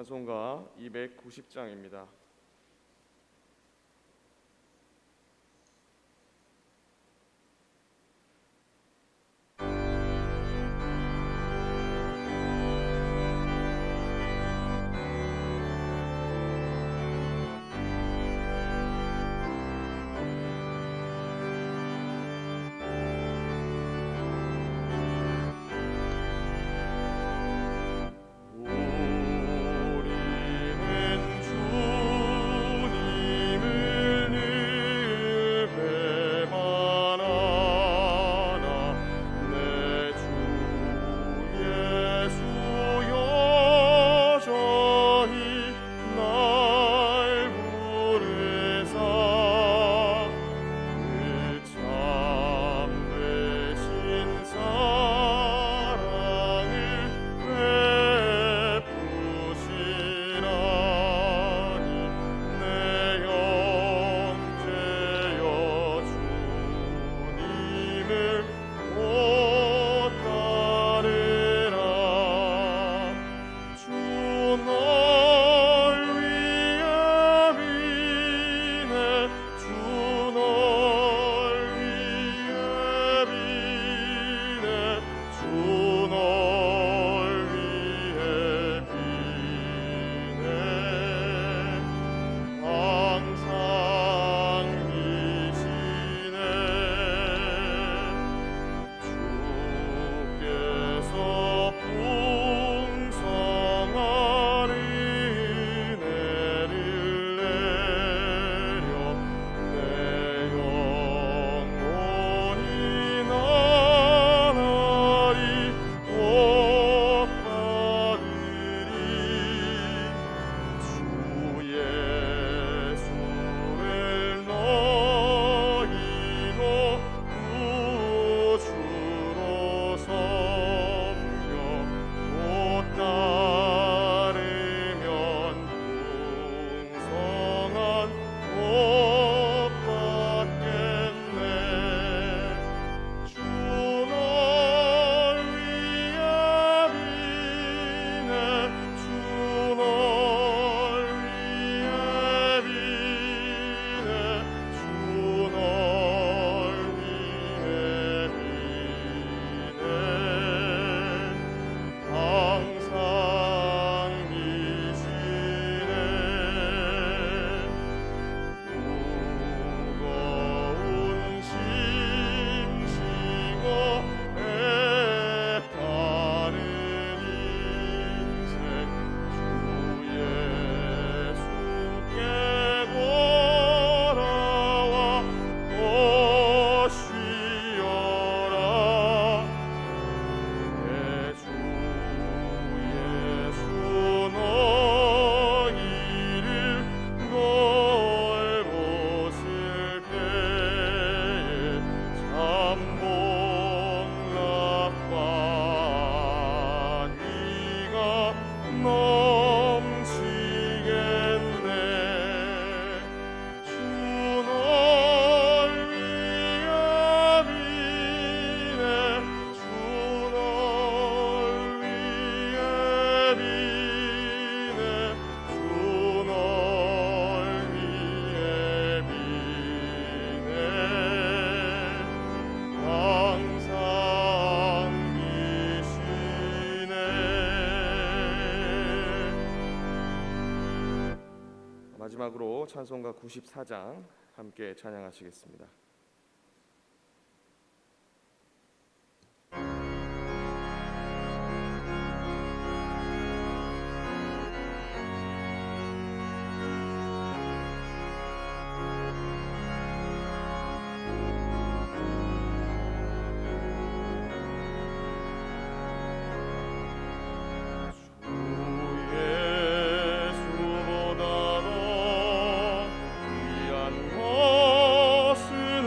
찬송가 290장입니다. 마지막으로 찬송가 94장 함께 찬양하시겠습니다. 예수보다 더 귀한 것은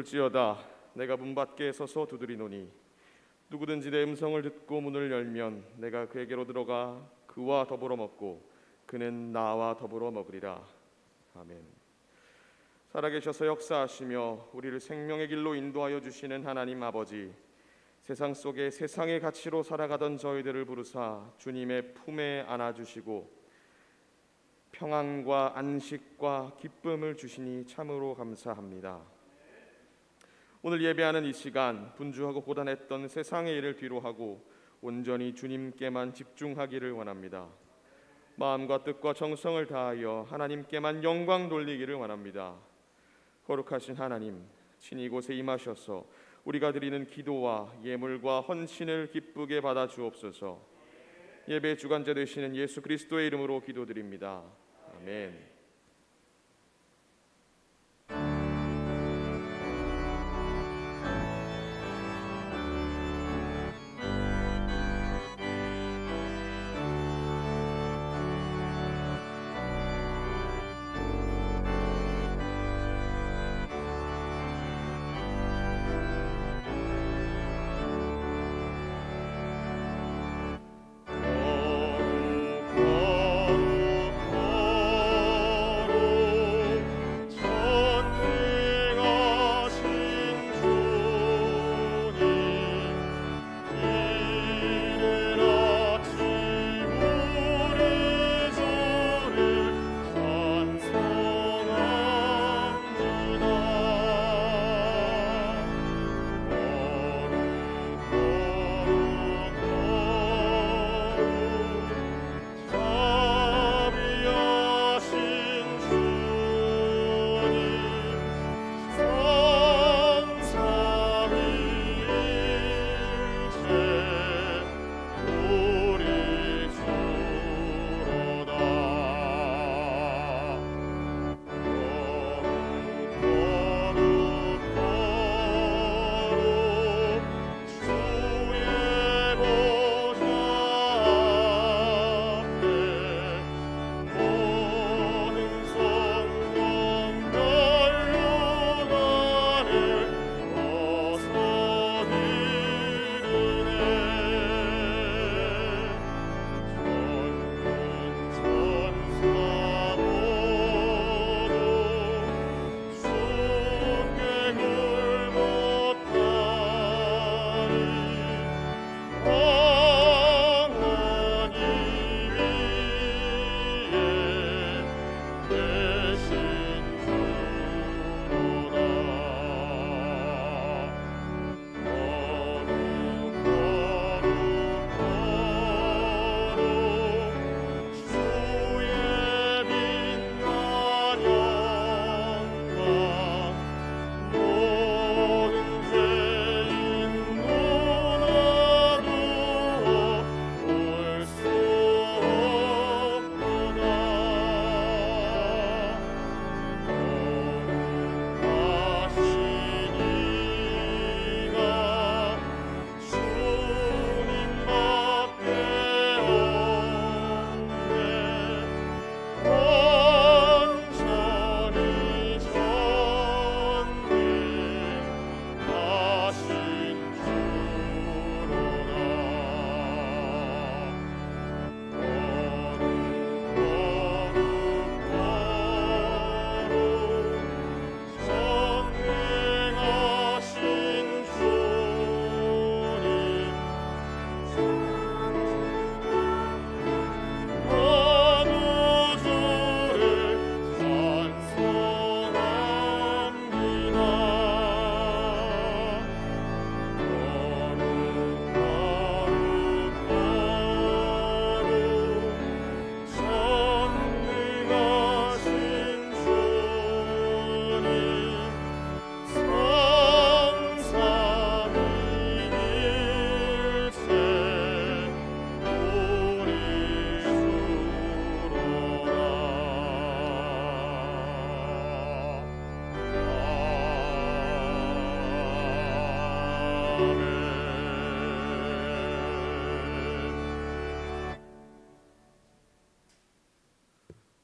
볼지어다 내가 문 밖에 서서 두드리노니 누구든지 내 음성을 듣고 문을 열면 내가 그에게로 들어가 그와 더불어 먹고 그는 나와 더불어 먹으리라. 아멘. 살아계셔서 역사하시며 우리를 생명의 길로 인도하여 주시는 하나님 아버지, 세상 속에 세상의 가치로 살아가던 저희들을 부르사 주님의 품에 안아주시고 평안과 안식과 기쁨을 주시니 참으로 감사합니다. 오늘 예배하는 이 시간 분주하고 고단했던 세상의 일을 뒤로하고 온전히 주님께만 집중하기를 원합니다. 마음과 뜻과 정성을 다하여 하나님께만 영광 돌리기를 원합니다. 거룩하신 하나님, 친히 이곳에 임하셔서 우리가 드리는 기도와 예물과 헌신을 기쁘게 받아 주옵소서. 예배 주관자 되시는 예수 그리스도의 이름으로 기도드립니다. 아멘.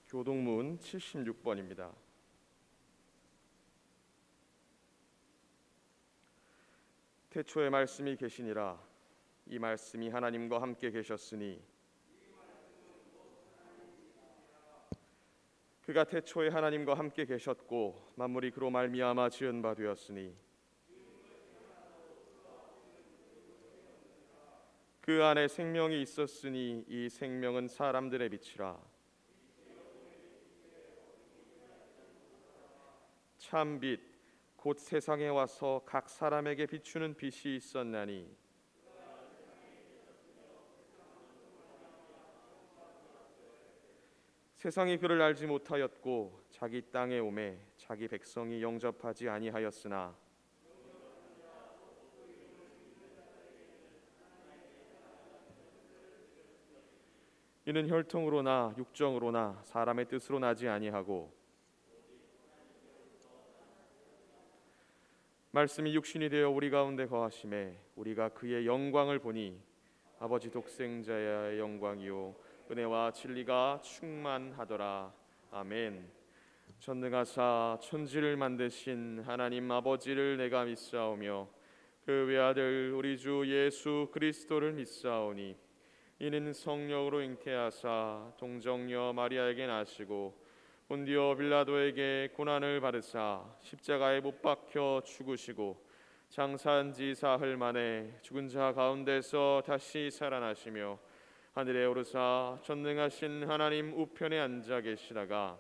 교동문 76번입니다. 태초에 말씀이 계시니라. 이 말씀이 하나님과 함께 계셨으니 그가 태초에 하나님과 함께 계셨고 만물이 그로 말미암아 지은 바 되었으니 그 안에 생명이 있었으니 이 생명은 사람들의 빛이라. 참 빛 곧 세상에 와서 각 사람에게 비추는 빛이 있었나니 세상이 그를 알지 못하였고 자기 땅에 오매 자기 백성이 영접하지 아니하였으나 이는 혈통으로나 육정으로나 사람의 뜻으로 나지 아니하고 말씀이 육신이 되어 우리 가운데 거하심에 우리가 그의 영광을 보니 아버지 독생자의 영광이요 은혜와 진리가 충만하더라. 아멘. 전능하사 천지를 만드신 하나님 아버지를 내가 믿사오며 그 외아들 우리 주 예수 그리스도를 믿사오니 이는 성령으로 잉태하사 동정녀 마리아에게 나시고 본디오 빌라도에게 고난을 받으사 십자가에 못 박혀 죽으시고 장사한 지 사흘 만에 죽은 자 가운데서 다시 살아나시며 하늘에 오르사 전능하신 하나님 우편에 앉아 계시다가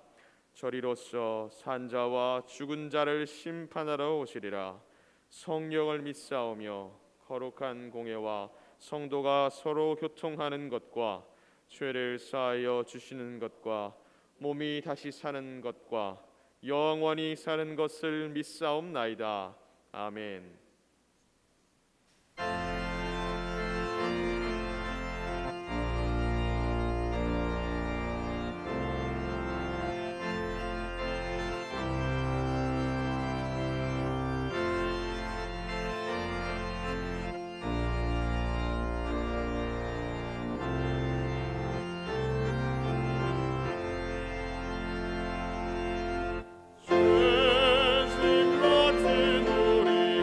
저리로서 산자와 죽은 자를 심판하러 오시리라. 성령을 믿사오며 거룩한 공예와 성도가 서로 교통하는 것과 죄를 사하여 주시는 것과 몸이 다시 사는 것과 영원히 사는 것을 믿사옵나이다. 아멘. 죄짐 같은 우리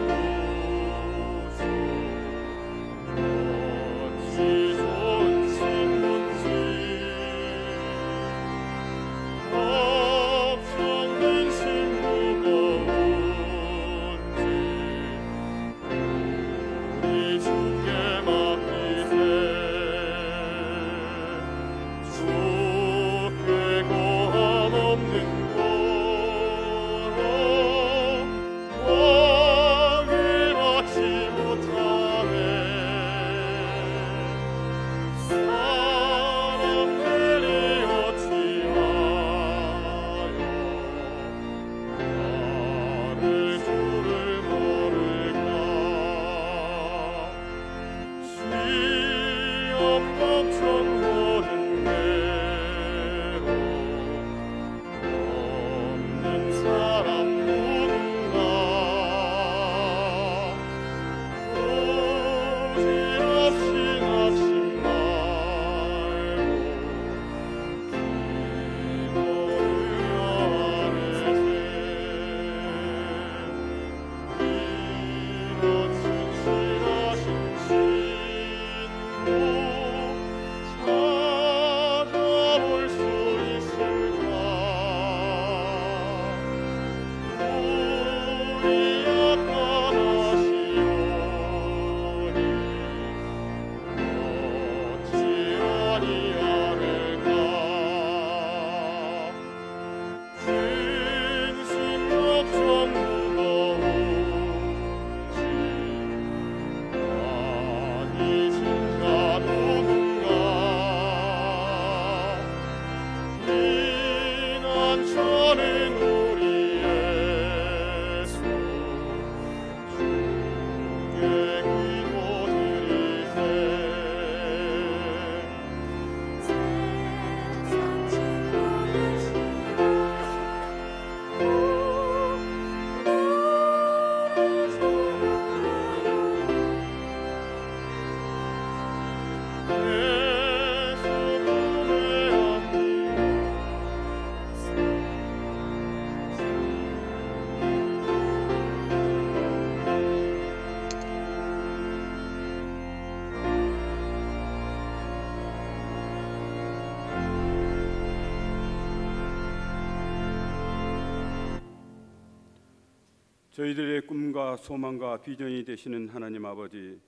저희들의 꿈과 소망과 비전이 되시는 하나님 아버지,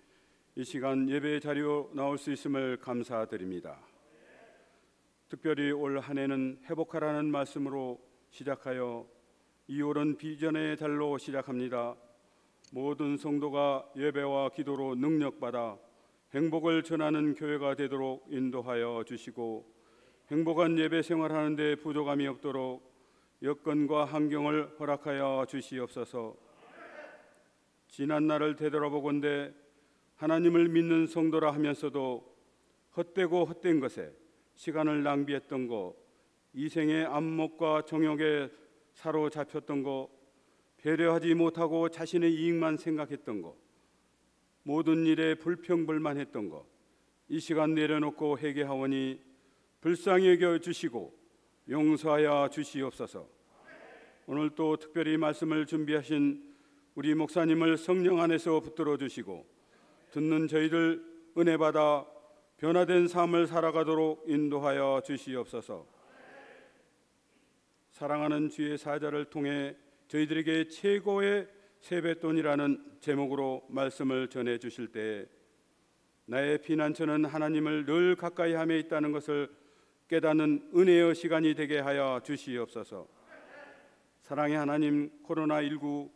이 시간 예배 자리로 나올 수 있음을 감사드립니다. 특별히 올 한 해는 회복하라는 말씀으로 시작하여 2월은 비전의 달로 시작합니다. 모든 성도가 예배와 기도로 능력받아 행복을 전하는 교회가 되도록 인도하여 주시고, 행복한 예배 생활하는 데 부족함이 없도록 여건과 환경을 허락하여 주시옵소서. 지난 날을 되돌아보건대 하나님을 믿는 성도라 하면서도 헛되고 헛된 것에 시간을 낭비했던 것, 이생의 안목과 정욕에 사로잡혔던 것, 배려하지 못하고 자신의 이익만 생각했던 것, 모든 일에 불평불만했던 것, 이 시간 내려놓고 회개하오니 불쌍히 여겨 주시고 용서하여 주시옵소서. 오늘 또 특별히 말씀을 준비하신 우리 목사님을 성령 안에서 붙들어 주시고 듣는 저희들 은혜 받아 변화된 삶을 살아가도록 인도하여 주시옵소서. 사랑하는 주의 사자를 통해 저희들에게 최고의 세뱃돈이라는 제목으로 말씀을 전해 주실 때에 나의 피난처는 하나님을 늘 가까이 함에 있다는 것을 깨닫는 은혜의 시간이 되게 하여 주시옵소서. 사랑의 하나님, 코로나19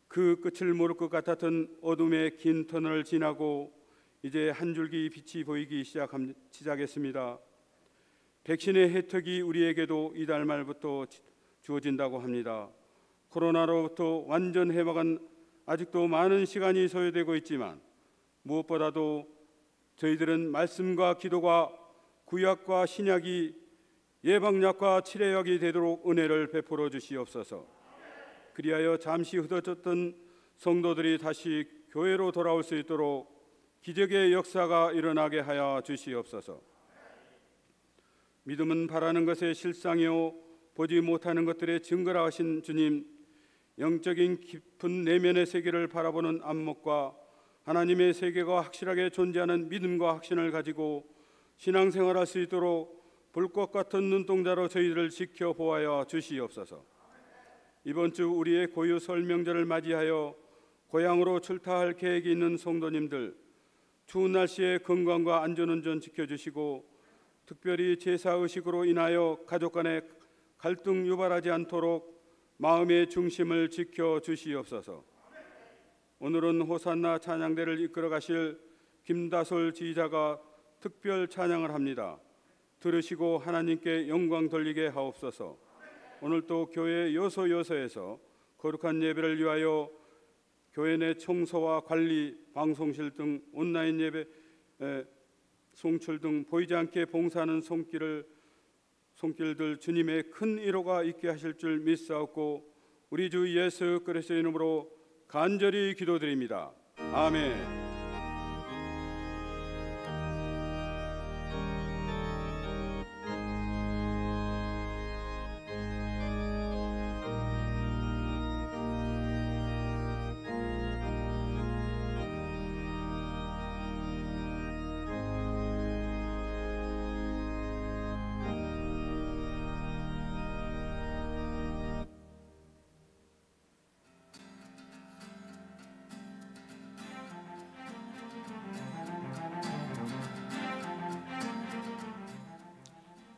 그 끝을 모를 것 같았던 어둠의 긴 터널을 지나고 이제 한 줄기 빛이 보이기 시작했습니다. 백신의 혜택이 우리에게도 이달 말부터 주어진다고 합니다. 코로나로부터 완전 회복은 아직도 많은 시간이 소요되고 있지만 무엇보다도 저희들은 말씀과 기도가 구약과 신약이 예방약과 치료약이 되도록 은혜를 베풀어 주시옵소서. 그리하여 잠시 흩어졌던 성도들이 다시 교회로 돌아올 수 있도록 기적의 역사가 일어나게 하여 주시옵소서. 믿음은 바라는 것의 실상이요 보지 못하는 것들의 증거라 하신 주님, 영적인 깊은 내면의 세계를 바라보는 안목과 하나님의 세계가 확실하게 존재하는 믿음과 확신을 가지고 신앙생활할 수 있도록 불꽃 같은 눈동자로 저희들을 지켜보아여 주시옵소서. 이번 주 우리의 고유 설 명절을 맞이하여 고향으로 출타할 계획이 있는 성도님들, 추운 날씨에 건강과 안전운전 지켜주시고 특별히 제사의식으로 인하여 가족 간의 갈등 유발하지 않도록 마음의 중심을 지켜주시옵소서. 오늘은 호산나 찬양대를 이끌어 가실 김다솔 지휘자가 특별 찬양을 합니다. 들으시고 하나님께 영광 돌리게 하옵소서. 오늘 또 교회 요소에서 거룩한 예배를 위하여 교회 내 청소와 관리, 방송실 등 온라인 예배 송출 등 보이지 않게 봉사하는 손길들 주님의 큰 위로가 있게 하실 줄 믿사옵고 우리 주 예수 그리스도의 이름으로 간절히 기도드립니다. 아멘.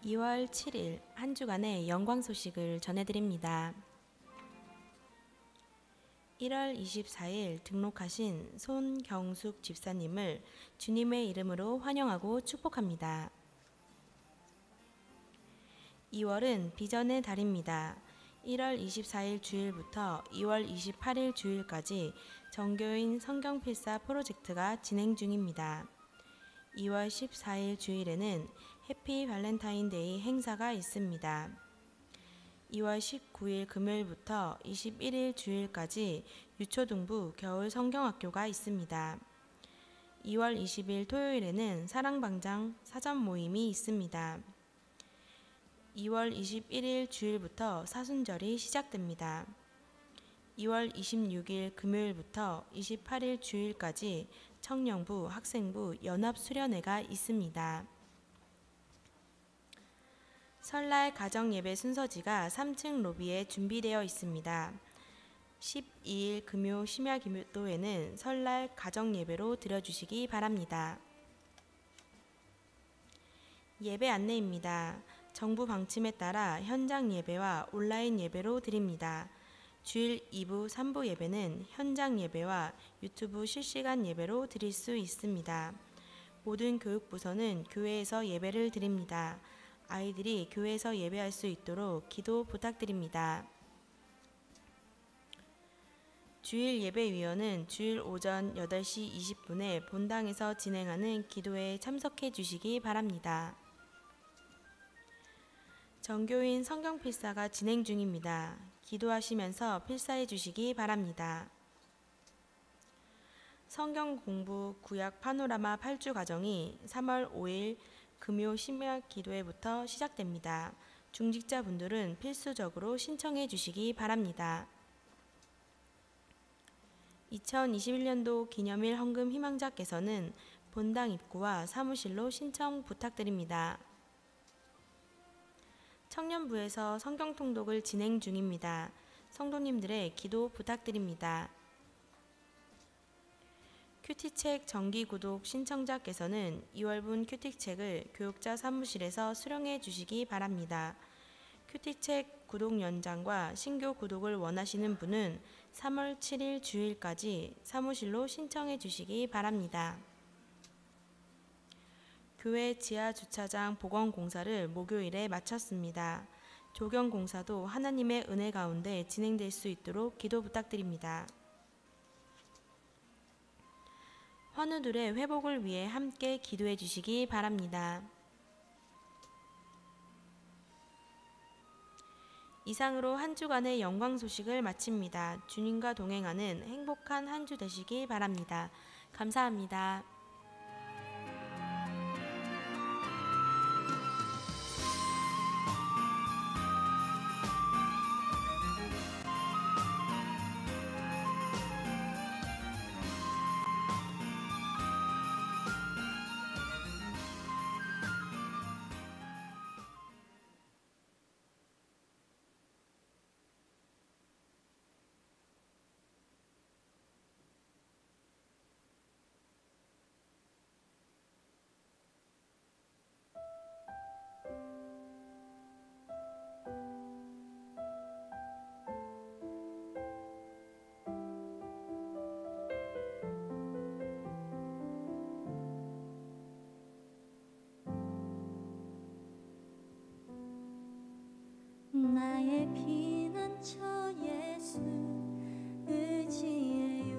(2월 7일) 한 주간의 영광 소식을 전해드립니다. 1월 24일 등록하신 손경숙 집사님을 주님의 이름으로 환영하고 축복합니다. 2월은 비전의 달입니다. 1월 24일 주일부터 2월 28일 주일까지 정교인 성경필사 프로젝트가 진행 중입니다. 2월 14일 주일에는 해피 발렌타인데이 행사가 있습니다. 2월 19일 금요일부터 21일 주일까지 유초등부 겨울 성경학교가 있습니다. 2월 20일 토요일에는 사랑방장 사전 모임이 있습니다. 2월 21일 주일부터 사순절이 시작됩니다. 2월 26일 금요일부터 28일 주일까지 청년부, 학생부 연합수련회가 있습니다. 설날 가정예배 순서지가 3층 로비에 준비되어 있습니다. 12일 금요 심야 기도회는 설날 가정 예배로 드려주시기 바랍니다. 예배 안내입니다. 정부 방침에 따라 현장 예배와 온라인 예배로 드립니다. 주일 2부, 3부 예배는 현장 예배와 유튜브 실시간 예배로 드릴 수 있습니다. 모든 교육부서는 교회에서 예배를 드립니다. 아이들이 교회에서 예배할 수 있도록 기도 부탁드립니다. 주일 예배위원은 주일 오전 8시 20분에 본당에서 진행하는 기도회에 참석해 주시기 바랍니다. 정교인 성경 필사가 진행 중입니다. 기도하시면서 필사해 주시기 바랍니다. 성경 공부 구약 파노라마 8주 과정이 3월 5일 금요 심야 기도회부터 시작됩니다. 중직자분들은 필수적으로 신청해 주시기 바랍니다. 2021년도 기념일 헌금 희망자께서는 본당 입구와 사무실로 신청 부탁드립니다. 청년부에서 성경 통독을 진행 중입니다. 성도님들의 기도 부탁드립니다. 큐티책 정기 구독 신청자께서는 2월분 큐티책을 교육자 사무실에서 수령해 주시기 바랍니다. 큐티책 구독 연장과 신규 구독을 원하시는 분은 3월 7일 주일까지 사무실로 신청해 주시기 바랍니다. 교회 지하 주차장 복원 공사를 목요일에 마쳤습니다. 조경 공사도 하나님의 은혜 가운데 진행될 수 있도록 기도 부탁드립니다. 환우들의 회복을 위해 함께 기도해 주시기 바랍니다. 이상으로 한 주간의 영광 소식을 마칩니다. 주님과 동행하는 행복한 한 주 되시기 바랍니다. 감사합니다. 나의 피난처 예수 의지해요.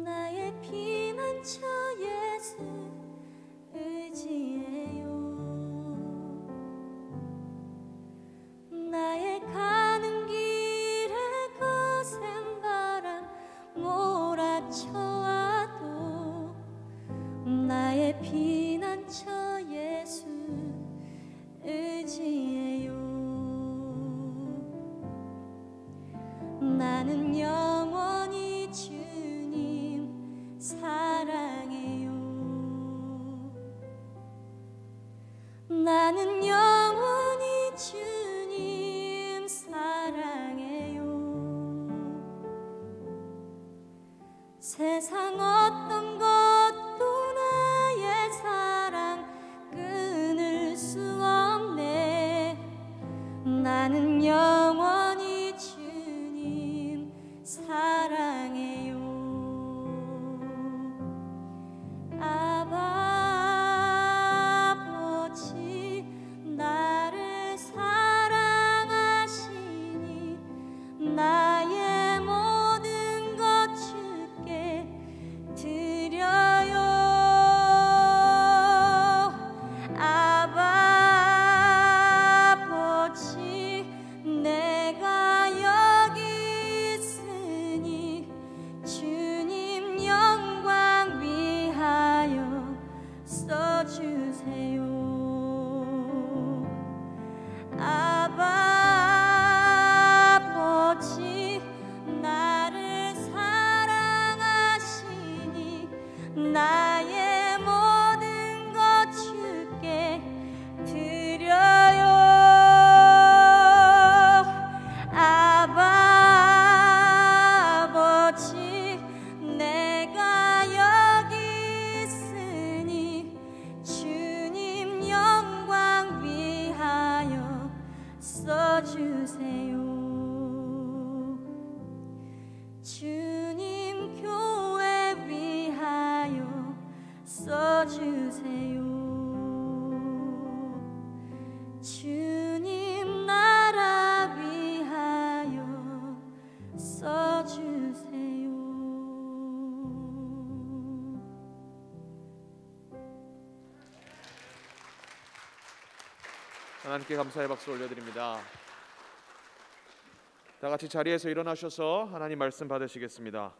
나의 피난처 예수 의지해요. 나의 가는 길에 거센 바람 몰아쳐와도 나의 피난처 예수 의지해요. 나는 영원히 주님 사랑해요. 나는 영원히 주님 사랑해요. 세상 어떤 것도 나의 사랑 끊을 수 없네. 나는 영원히 주님 사랑해요. 아버지 나를 사랑하시니 나의 모든 것 주께 주님 교회 위하여 써주세요. 주님 나라 위하여 써주세요. 하나님께 감사의 박수 올려드립니다. 다 같이 자리에서 일어나셔서 하나님 말씀 받으시겠습니다.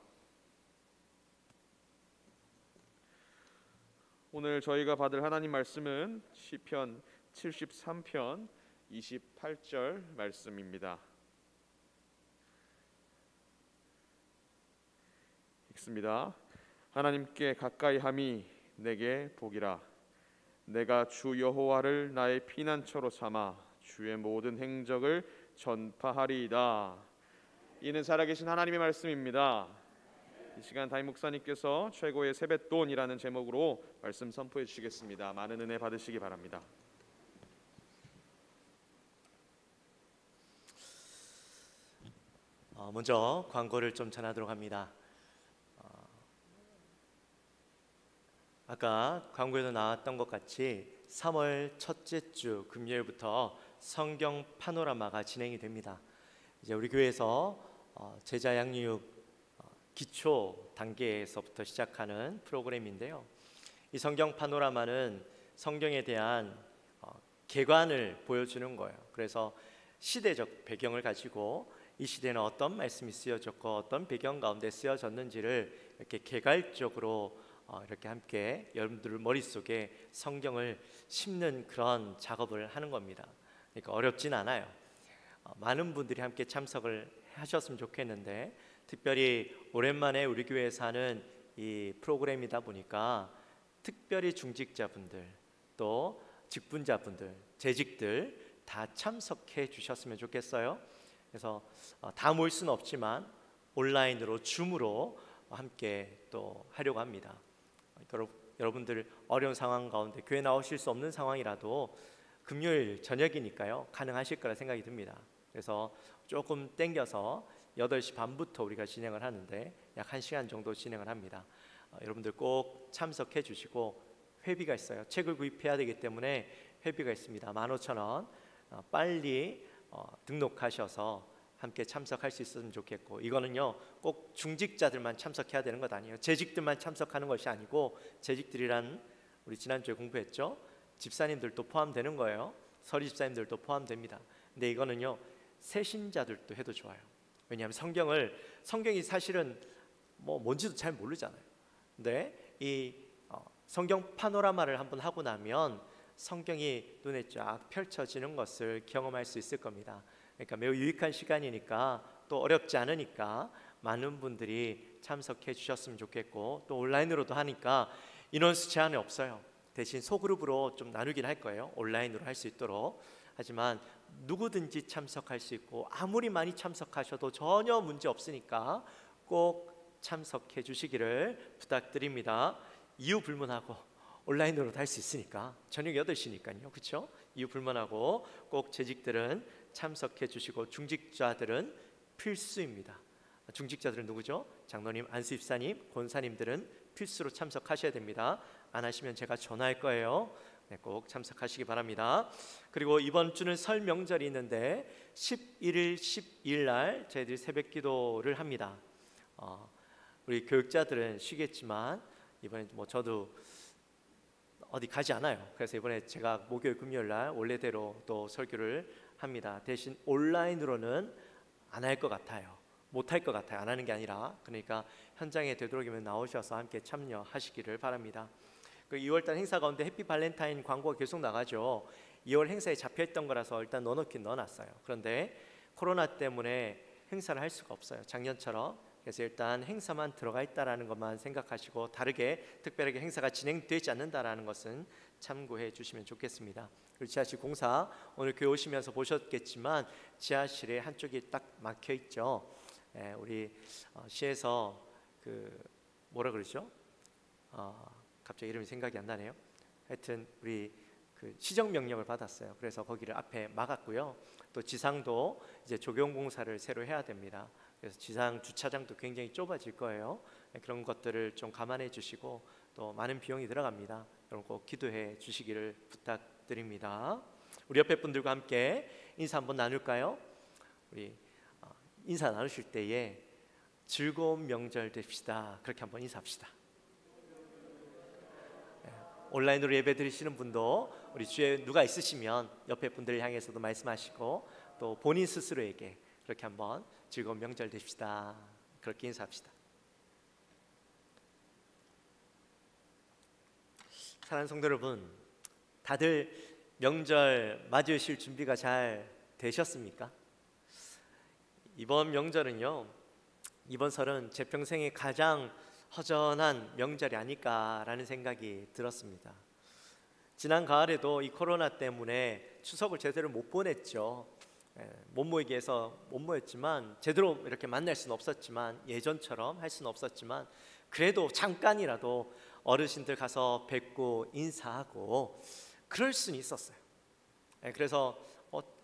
오늘 저희가 받을 하나님 말씀은 시편 73편 28절 말씀입니다. 읽습니다. 하나님께 가까이 함이 내게 복이라. 내가 주 여호와를 나의 피난처로 삼아 주의 모든 행적을 전파하리이다. 이는 살아계신 하나님의 말씀입니다. 이 시간 담임 목사님께서 최고의 세뱃돈이라는 제목으로 말씀 선포해 주시겠습니다. 많은 은혜 받으시기 바랍니다. 먼저 광고를 좀 전하도록 합니다. 아까 광고에도 나왔던 것 같이 3월 첫째 주 금요일부터 성경 파노라마가 진행이 됩니다. 이제 우리 교회에서 제자 양육 기초 단계에서부터 시작하는 프로그램인데요. 이 성경 파노라마는 성경에 대한 개관을 보여주는 거예요. 그래서 시대적 배경을 가지고 이 시대는 어떤 말씀이 쓰여졌고 어떤 배경 가운데 쓰여졌는지를 이렇게 개괄적으로 이렇게 함께 여러분들 머릿속에 성경을 심는 그런 작업을 하는 겁니다. 그러니까 어렵진 않아요. 많은 분들이 함께 참석을 하셨으면 좋겠는데, 특별히 오랜만에 우리 교회에서 하는 이 프로그램이다 보니까 특별히 중직자분들 또 직분자분들, 재직들 다 참석해 주셨으면 좋겠어요. 그래서 다 모일 수는 없지만 온라인으로 줌으로 함께 또 하려고 합니다. 여러분들 어려운 상황 가운데 교회 나오실 수 없는 상황이라도 금요일 저녁이니까요 가능하실 거라 생각이 듭니다. 그래서 조금 땡겨서 8시 반부터 우리가 진행을 하는데 약 1시간 정도 진행을 합니다. 여러분들 꼭 참석해 주시고, 회비가 있어요. 책을 구입해야 되기 때문에 회비가 있습니다. 15,000원. 빨리 등록하셔서 함께 참석할 수 있으면 좋겠고, 이거는요 꼭 중직자들만 참석해야 되는 것 아니에요. 재직들만 참석하는 것이 아니고, 재직들이란 우리 지난주에 공부했죠. 집사님들도 포함되는 거예요. 서리 집사님들도 포함됩니다. 근데 이거는요 새신자들도 해도 좋아요. 왜냐하면 성경이 사실은 뭔지도 잘 모르잖아요. 근데 이 성경 파노라마를 한번 하고 나면 성경이 눈에 쫙 펼쳐지는 것을 경험할 수 있을 겁니다. 그러니까 매우 유익한 시간이니까, 또 어렵지 않으니까 많은 분들이 참석해 주셨으면 좋겠고, 또 온라인으로도 하니까 인원수 제한이 없어요. 대신 소그룹으로 좀 나누긴 할 거예요. 온라인으로 할 수 있도록. 하지만 누구든지 참석할 수 있고, 아무리 많이 참석하셔도 전혀 문제 없으니까 꼭 참석해 주시기를 부탁드립니다. 이유 불문하고 온라인으로도 할 수 있으니까, 저녁 8시니까요. 그렇죠? 이유 불문하고 꼭 재직들은 참석해 주시고, 중직자들은 필수입니다. 중직자들은 누구죠? 장로님, 안수집사님, 권사님들은 필수로 참석하셔야 됩니다. 안 하시면 제가 전화할 거예요. 네, 꼭 참석하시기 바랍니다. 그리고 이번 주는 설 명절이 있는데 11일, 12일 날 저희들이 새벽 기도를 합니다. 우리 교육자들은 쉬겠지만 이번에 저도 어디 가지 않아요. 그래서 이번에 제가 목요일, 금요일 날 원래대로 또 설교를 합니다. 대신 온라인으로는 안 할 것 같아요. 못 할 것 같아요. 안 하는 게 아니라. 그러니까 현장에 되도록이면 나오셔서 함께 참여하시기를 바랍니다. 그 2월달 행사 가운데 해피 발렌타인 광고가 계속 나가죠. 2월 행사에 잡혀있던 거라서 일단 넣어놓긴 넣어놨어요. 그런데 코로나 때문에 행사를 할 수가 없어요. 작년처럼. 그래서 일단 행사만 들어가 있다라는 것만 생각하시고, 다르게 특별하게 행사가 진행되지 않는다라는 것은 참고해 주시면 좋겠습니다. 그리고 지하실 공사, 오늘 교회 오시면서 보셨겠지만 지하실에 한쪽이 딱 막혀 있죠. 우리 시에서 뭐라 그러죠? 갑자기 이름이 생각이 안 나네요. 하여튼 우리 그 시정 명령을 받았어요. 그래서 거기를 앞에 막았고요. 또 지상도 이제 조경 공사를 새로 해야 됩니다. 그래서 지상 주차장도 굉장히 좁아질 거예요. 그런 것들을 좀 감안해 주시고 또 많은 비용이 들어갑니다. 여러분 꼭 기도해 주시기를 부탁드립니다. 우리 옆에 분들과 함께 인사 한번 나눌까요? 우리 인사 나누실 때에 즐거운 명절 됩시다. 그렇게 한번 인사합시다. 온라인으로 예배 드리시는 분도 우리 주에 누가 있으시면 옆에 분들을 향해서도 말씀하시고 또 본인 스스로에게 그렇게 한번 즐거운 명절 되십시다. 그렇게 인사합시다. 사랑하는 성도 여러분, 다들 명절 맞으실 준비가 잘 되셨습니까? 이번 명절은요, 이번 설은 제 평생에 가장 허전한 명절이 아닐까라는 생각이 들었습니다. 지난 가을에도 이 코로나 때문에 추석을 제대로 못 보냈죠. 못 모이게 해서 못 모였지만 제대로 이렇게 만날 수는 없었지만 예전처럼 할 수는 없었지만 그래도 잠깐이라도 어르신들 가서 뵙고 인사하고 그럴 수는 있었어요. 그래서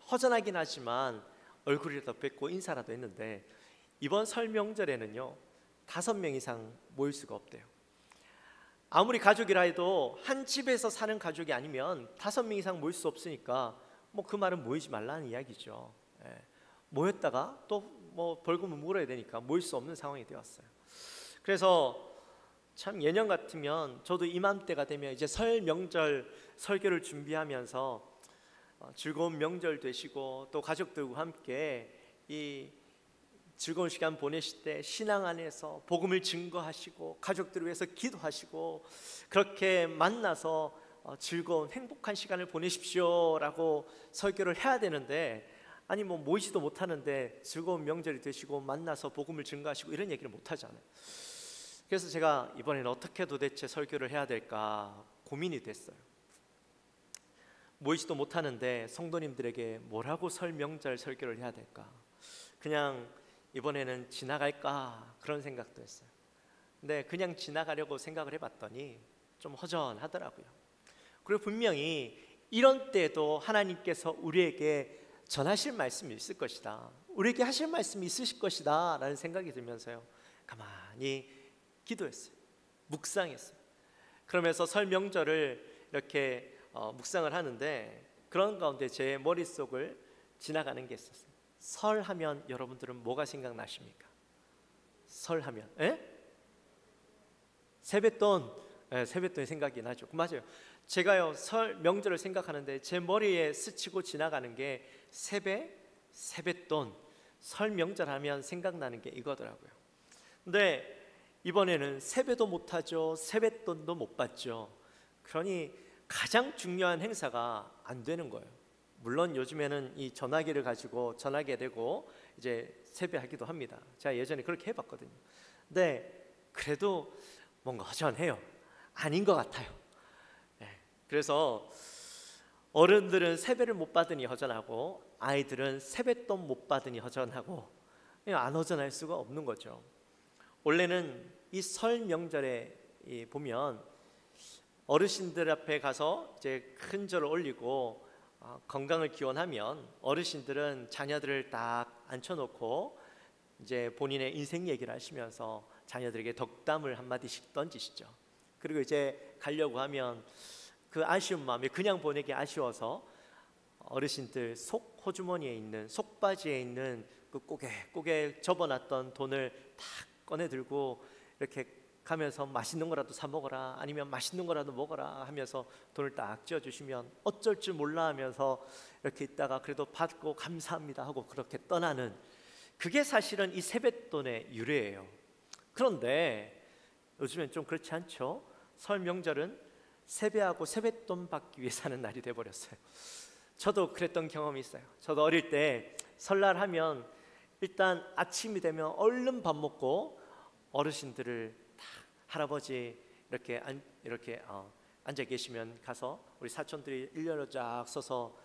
허전하긴 하지만 얼굴이라도 뵙고 인사라도 했는데 이번 설 명절에는요 5명 이상 모일 수가 없대요. 아무리 가족이라 해도 한 집에서 사는 가족이 아니면 5명 이상 모일 수 없으니까 뭐 그 말은 모이지 말라는 이야기죠. 모였다가 또 뭐 벌금을 물어야 되니까 모일 수 없는 상황이 되었어요. 그래서 참 예년 같으면 저도 이맘때가 되면 이제 설 명절 설교를 준비하면서 즐거운 명절 되시고 또 가족들과 함께 이 즐거운 시간 보내실 때 신앙 안에서 복음을 증거하시고 가족들을 위해서 기도하시고 그렇게 만나서 즐거운 행복한 시간을 보내십시오라고 설교를 해야 되는데 아니 뭐 모이지도 못하는데 즐거운 명절이 되시고 만나서 복음을 증거하시고 이런 얘기를 못하잖아요. 그래서 제가 이번에는 어떻게 도대체 설교를 해야 될까 고민이 됐어요. 모이지도 못하는데 성도님들에게 뭐라고 설 명절 설교를 해야 될까? 그냥 이번에는 지나갈까 그런 생각도 했어요. 근데 그냥 지나가려고 생각을 해봤더니 좀 허전하더라고요. 그리고 분명히 이런 때도 하나님께서 우리에게 전하실 말씀이 있을 것이다, 우리에게 하실 말씀이 있으실 것이다 라는 생각이 들면서요 가만히 기도했어요. 묵상했어요. 그러면서 설 명절을 이렇게 묵상을 하는데 그런 가운데 제 머릿속을 지나가는 게 있었어요. 설 하면 여러분들은 뭐가 생각나십니까? 설 하면 세뱃돈, 세뱃돈이 생각이 나죠. 맞아요. 제가요 설 명절을 생각하는데 제 머리에 스치고 지나가는 게 세뱃돈, 설 명절 하면 생각나는 게 이거더라고요. 근데 이번에는 세배도 못하죠, 세뱃돈도 못 받죠. 그러니 가장 중요한 행사가 안 되는 거예요. 물론 요즘에는 이 전화기를 가지고 전화기에 대고 이제 세배하기도 합니다. 제가 예전에 그렇게 해봤거든요. 근데 그래도 뭔가 허전해요. 아닌 것 같아요. 그래서 어른들은 세배를 못 받으니 허전하고 아이들은 세뱃돈 못 받으니 허전하고 안 허전할 수가 없는 거죠. 원래는 이 설 명절에 보면 어르신들 앞에 가서 이제 큰 절을 올리고 건강을 기원하면 어르신들은 자녀들을 딱 앉혀놓고 이제 본인의 인생 얘기를 하시면서 자녀들에게 덕담을 한마디씩 던지시죠. 그리고 이제 가려고 하면 그 아쉬운 마음에 그냥 보내기 아쉬워서 어르신들 속 호주머니에 있는 속바지에 있는 그 꼬개 접어놨던 돈을 딱 꺼내 들고 이렇게 가면서 맛있는 거라도 사 먹어라, 아니면 맛있는 거라도 먹어라 하면서 돈을 딱 쥐어주시면 어쩔 줄 몰라 하면서 이렇게 있다가 그래도 받고 감사합니다 하고 그렇게 떠나는, 그게 사실은 이 세뱃돈의 유래예요. 그런데 요즘엔 좀 그렇지 않죠? 설 명절은 세배하고 세뱃돈 받기 위해 사는 날이 돼버렸어요. 저도 그랬던 경험이 있어요. 저도 어릴 때 설날 하면 일단 아침이 되면 얼른 밥 먹고 어르신들을 다 할아버지 이렇게 앉아 계시면 가서 우리 사촌들이 일렬로 쫙 서서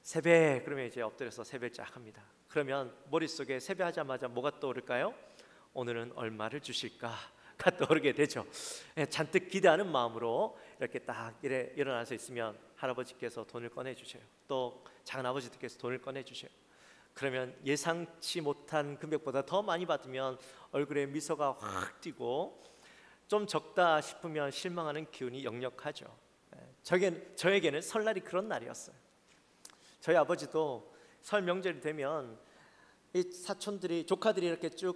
세배, 그러면 이제 엎드려서 세배를 쫙 합니다. 그러면 머릿속에 세배하자마자 뭐가 떠오를까요? 오늘은 얼마를 주실까? 떠오르게 되죠. 잔뜩 기대하는 마음으로 이렇게 딱 일어나서 있으면 할아버지께서 돈을 꺼내 주세요. 또 작은 아버지께서 돈을 꺼내 주세요. 그러면 예상치 못한 금액보다 더 많이 받으면 얼굴에 미소가 확 띄고, 좀 적다 싶으면 실망하는 기운이 역력하죠. 저에게는 설날이 그런 날이었어요. 저희 아버지도 설 명절이 되면 이 사촌들이, 조카들이 이렇게 쭉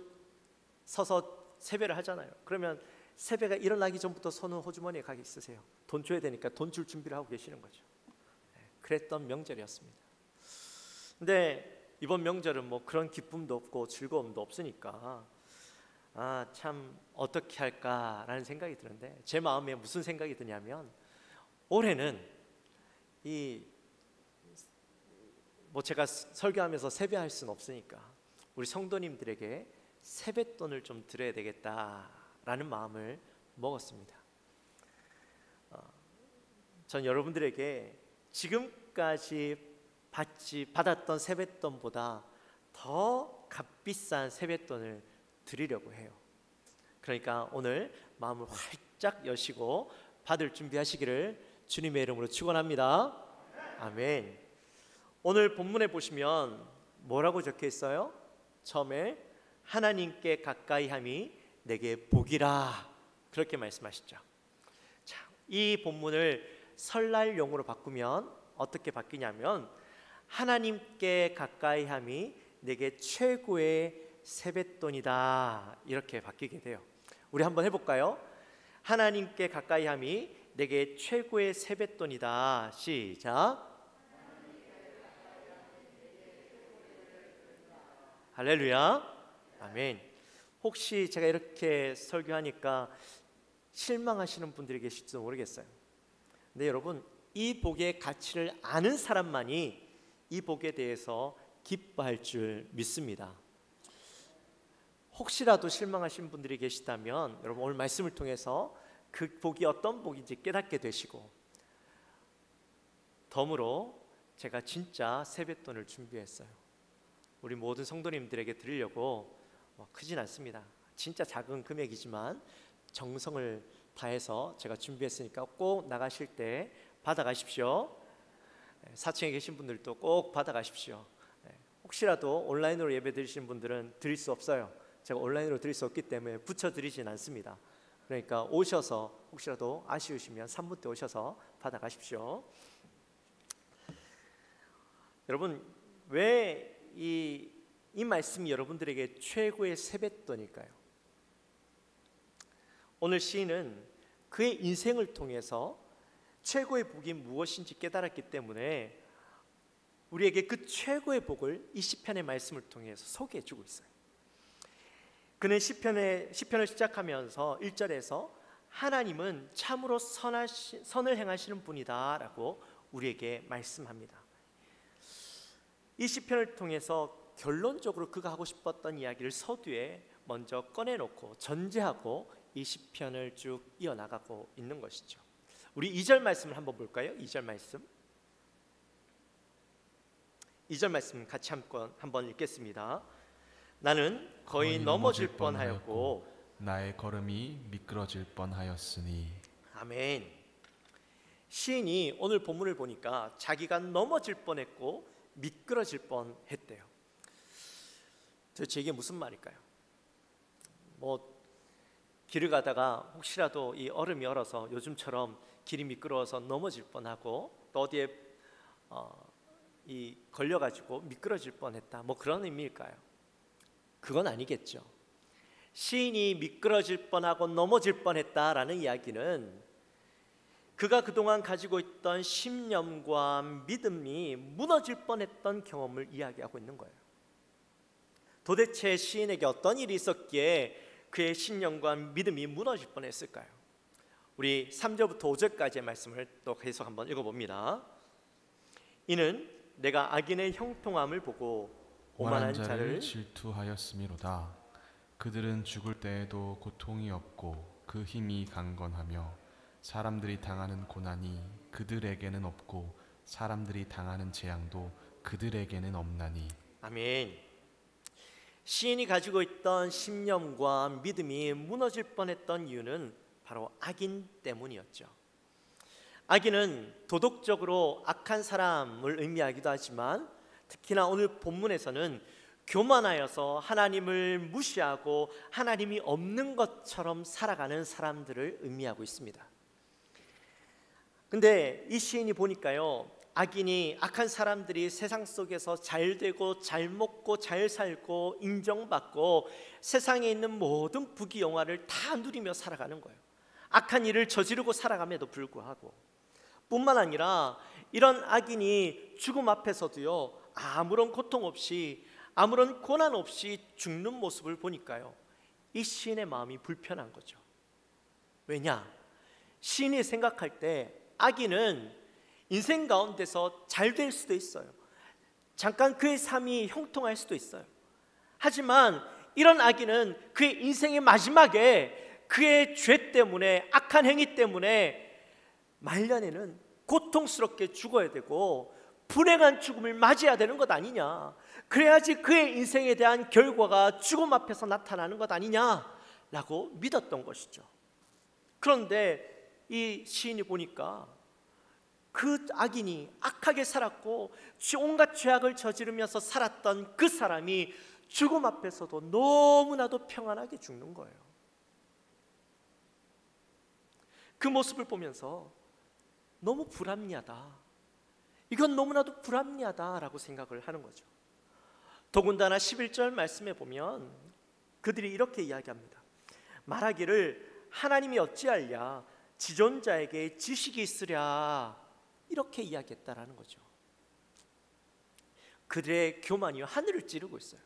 서서 세배를 하잖아요. 그러면 세배가 일어나기 전부터 손은 호주머니에 가게 있으세요. 돈 줘야 되니까 돈 줄 준비를 하고 계시는 거죠. 그랬던 명절이었습니다. 근데 이번 명절은 뭐 그런 기쁨도 없고 즐거움도 없으니까 참 어떻게 할까라는 생각이 드는데, 제 마음에 무슨 생각이 드냐면, 올해는 제가 설교하면서 세배할 수는 없으니까 우리 성도님들에게 세뱃돈을 좀 드려야 되겠다라는 마음을 먹었습니다. 전 여러분들에게 지금까지 받았던 세뱃돈보다 더 값비싼 세뱃돈을 드리려고 해요. 그러니까 오늘 마음을 활짝 여시고 받을 준비하시기를 주님의 이름으로 축원합니다. 아멘. 오늘 본문에 보시면 뭐라고 적혀 있어요? 처음에 하나님께 가까이함이 내게 복이라, 그렇게 말씀하시죠. 자, 이 본문을 설날용으로 바꾸면 어떻게 바뀌냐면, 하나님께 가까이함이 내게 최고의 세뱃돈이다, 이렇게 바뀌게 돼요. 우리 한번 해볼까요? 하나님께 가까이함이 내게 최고의 세뱃돈이다. 시작. 할렐루야. 아멘. 혹시 제가 이렇게 설교하니까 실망하시는 분들이 계실지도 모르겠어요. 근데 여러분, 이 복의 가치를 아는 사람만이 이 복에 대해서 기뻐할 줄 믿습니다. 혹시라도 실망하신 분들이 계시다면 여러분, 오늘 말씀을 통해서 그 복이 어떤 복인지 깨닫게 되시고, 덤으로 제가 진짜 세뱃돈을 준비했어요. 우리 모든 성도님들에게 드리려고 크진 않습니다. 진짜 작은 금액이지만 정성을 다해서 제가 준비했으니까 꼭 나가실 때 받아가십시오. 4층에 계신 분들도 꼭 받아가십시오. 혹시라도 온라인으로 예배 드리시는 분들은 드릴 수 없어요. 제가 온라인으로 드릴 수 없기 때문에 붙여드리진 않습니다. 그러니까 오셔서, 혹시라도 아쉬우시면 3부 때 오셔서 받아가십시오. 여러분, 왜 이 말씀이 여러분들에게 최고의 세뱃돈일까요? 오늘 시인은 그의 인생을 통해서 최고의 복이 무엇인지 깨달았기 때문에 우리에게 그 최고의 복을 이 시편의 말씀을 통해서 소개해 주고 있어요. 그는 시편을 시작하면서 1절에서 하나님은 참으로 선을 행하시는 분이다 라고 우리에게 말씀합니다. 이 시편을 통해서 결론적으로 그가 하고 싶었던 이야기를 서두에 먼저 꺼내놓고 전제하고 이 시편을 쭉 이어나가고 있는 것이죠. 우리 2절 말씀을 한번 볼까요? 2절 말씀 같이 한번 읽겠습니다. 나는 거의 넘어질 뻔하였고 나의 걸음이 미끄러질 뻔하였으니. 아멘. 시인이 오늘 본문을 보니까 자기가 넘어질 뻔했고 미끄러질 뻔했대요. 도대체 이게 무슨 말일까요? 길을 가다가 혹시라도 이 얼음이 얼어서 요즘처럼 길이 미끄러워서 넘어질 뻔하고 또 어디에 걸려가지고 미끄러질 뻔했다, 그런 의미일까요? 그건 아니겠죠. 시인이 미끄러질 뻔하고 넘어질 뻔했다라는 이야기는 그가 그동안 가지고 있던 신념과 믿음이 무너질 뻔했던 경험을 이야기하고 있는 거예요. 도대체 시인에게 어떤 일이 있었기에 그의 신념과 믿음이 무너질 뻔했을까요? 우리 3절부터 5절까지의 말씀을 또 계속 한번 읽어봅니다. 이는 내가 악인의 형통함을 보고 오만한 자를 질투하였음이로다. 그들은 죽을 때에도 고통이 없고 그 힘이 강건하며 사람들이 당하는 고난이 그들에게는 없고 사람들이 당하는 재앙도 그들에게는 없나니. 아멘. 시인이 가지고 있던 신념과 믿음이 무너질 뻔했던 이유는 바로 악인 때문이었죠. 악인은 도덕적으로 악한 사람을 의미하기도 하지만 특히나 오늘 본문에서는 교만하여서 하나님을 무시하고 하나님이 없는 것처럼 살아가는 사람들을 의미하고 있습니다. 근데 이 시인이 보니까요, 악인이, 악한 사람들이 세상 속에서 잘 되고 잘 먹고 잘 살고 인정받고 세상에 있는 모든 부귀영화를 다 누리며 살아가는 거예요. 악한 일을 저지르고 살아감에도 불구하고, 뿐만 아니라 이런 악인이 죽음 앞에서도요, 아무런 고통 없이 아무런 고난 없이 죽는 모습을 보니까요, 이 시인의 마음이 불편한 거죠. 왜냐? 시인이 생각할 때 악인은 인생 가운데서 잘 될 수도 있어요. 잠깐 그의 삶이 형통할 수도 있어요. 하지만 이런 악인은 그의 인생의 마지막에 그의 죄 때문에, 악한 행위 때문에 말년에는 고통스럽게 죽어야 되고 불행한 죽음을 맞이해야 되는 것 아니냐, 그래야지 그의 인생에 대한 결과가 죽음 앞에서 나타나는 것 아니냐라고 믿었던 것이죠. 그런데 이 시인이 보니까 그 악인이 악하게 살았고 온갖 죄악을 저지르면서 살았던 그 사람이 죽음 앞에서도 너무나도 평안하게 죽는 거예요. 그 모습을 보면서 너무 불합리하다, 이건 너무나도 불합리하다라고 생각을 하는 거죠. 더군다나 11절 말씀에 보면 그들이 이렇게 이야기합니다. 말하기를 하나님이 어찌하랴, 지존자에게 지식이 있으랴, 이렇게 이야기했다라는 거죠. 그들의 교만이 하늘을 찌르고 있어요.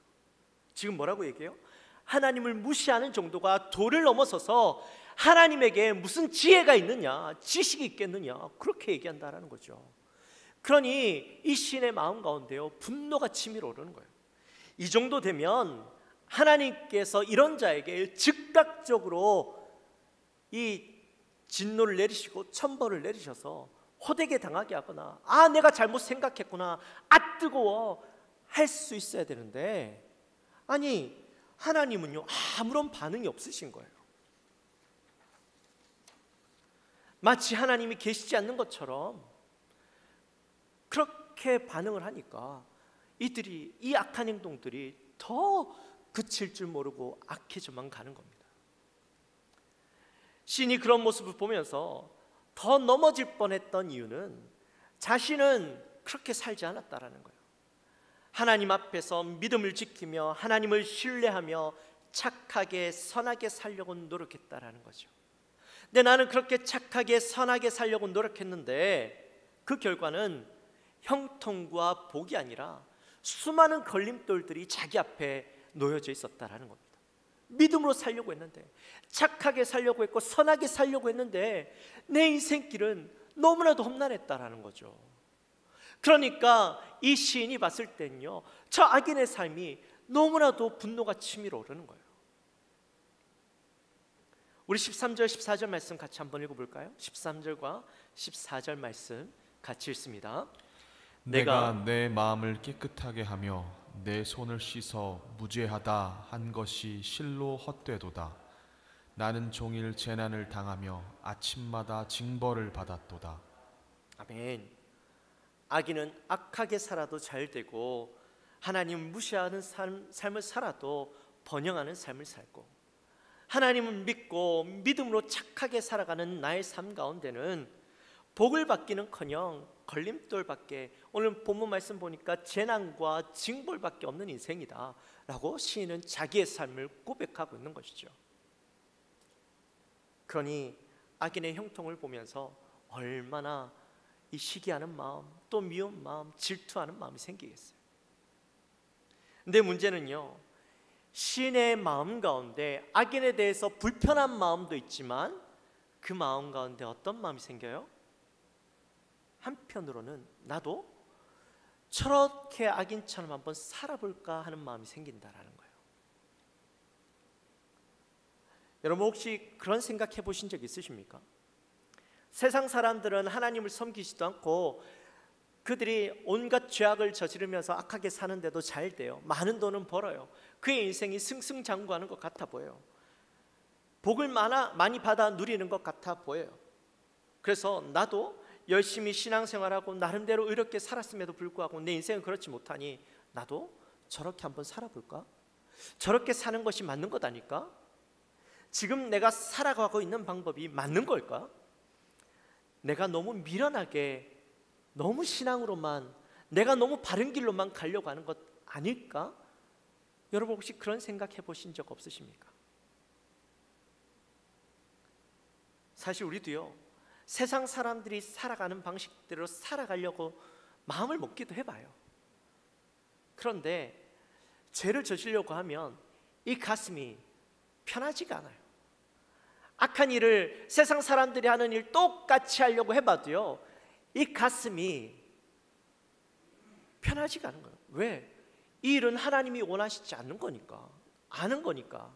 지금 뭐라고 얘기해요? 하나님을 무시하는 정도가 도를 넘어서서 하나님에게 무슨 지혜가 있느냐, 지식이 있겠느냐, 그렇게 얘기한다라는 거죠. 그러니 이 시인의 마음 가운데요, 분노가 치밀어 오르는 거예요. 이 정도 되면 하나님께서 이런 자에게 즉각적으로 이 진노를 내리시고 천벌을 내리셔서 호되게 당하게 하거나, 아 내가 잘못 생각했구나, 아 뜨거워 할 수 있어야 되는데, 아니 하나님은요 아무런 반응이 없으신 거예요. 마치 하나님이 계시지 않는 것처럼 그렇게 반응을 하니까 이들이, 이 악한 행동들이 더 그칠 줄 모르고 악해져만 가는 겁니다. 시인이 그런 모습을 보면서 더 넘어질 뻔했던 이유는 자신은 그렇게 살지 않았다라는 거예요. 하나님 앞에서 믿음을 지키며 하나님을 신뢰하며 착하게 선하게 살려고 노력했다라는 거죠. 근데 나는 그렇게 착하게 선하게 살려고 노력했는데 그 결과는 형통과 복이 아니라 수많은 걸림돌들이 자기 앞에 놓여져 있었다라는 겁니다. 믿음으로 살려고 했는데, 착하게 살려고 했고 선하게 살려고 했는데 내 인생길은 너무나도 험난했다라는 거죠. 그러니까 이 시인이 봤을 때는요, 저 악인의 삶이 너무나도 분노가 치밀어 오르는 거예요. 우리 13절 14절 말씀 같이 한번 읽어볼까요? 13절과 14절 말씀 같이 읽습니다. 내가 내 마음을 깨끗하게 하며 내 손을 씻어 무죄하다 한 것이 실로 헛되도다. 나는 종일 재난을 당하며 아침마다 징벌을 받았도다. 아멘. 악인은 악하게 살아도 잘 되고 하나님 무시하는 삶을 살아도 번영하는 삶을 살고, 하나님을 믿고 믿음으로 착하게 살아가는 나의 삶 가운데는 복을 받기는커녕 걸림돌밖에, 오늘 본문 말씀 보니까 재난과 징벌밖에 없는 인생이다 라고 시인은 자기의 삶을 고백하고 있는 것이죠. 그러니 악인의 형통을 보면서 얼마나 이 시기하는 마음, 또 미운 마음, 질투하는 마음이 생기겠어요. 근데 문제는요, 시인의 마음 가운데 악인에 대해서 불편한 마음도 있지만 그 마음 가운데 어떤 마음이 생겨요? 한편으로는 나도 저렇게 악인처럼 한번 살아볼까 하는 마음이 생긴다라는 거예요. 여러분 혹시 그런 생각 해보신 적 있으십니까? 세상 사람들은 하나님을 섬기지도 않고 그들이 온갖 죄악을 저지르면서 악하게 사는데도 잘 돼요. 많은 돈은 벌어요. 그의 인생이 승승장구하는 것 같아 보여요. 복을 많이 받아 누리는 것 같아 보여요. 그래서 나도 열심히 신앙생활하고 나름대로 의롭게 살았음에도 불구하고 내 인생은 그렇지 못하니 나도 저렇게 한번 살아볼까? 저렇게 사는 것이 맞는 것 아닐까? 지금 내가 살아가고 있는 방법이 맞는 걸까? 내가 너무 미련하게, 너무 신앙으로만, 내가 너무 바른 길로만 가려고 하는 것 아닐까? 여러분 혹시 그런 생각 해보신 적 없으십니까? 사실 우리도요, 세상 사람들이 살아가는 방식대로 살아가려고 마음을 먹기도 해봐요. 그런데 죄를 저지르려고 하면 이 가슴이 편하지가 않아요. 악한 일을 세상 사람들이 하는 일 똑같이 하려고 해봐도요, 이 가슴이 편하지가 않은 거예요. 왜? 이 일은 하나님이 원하시지 않는 거니까, 아는 거니까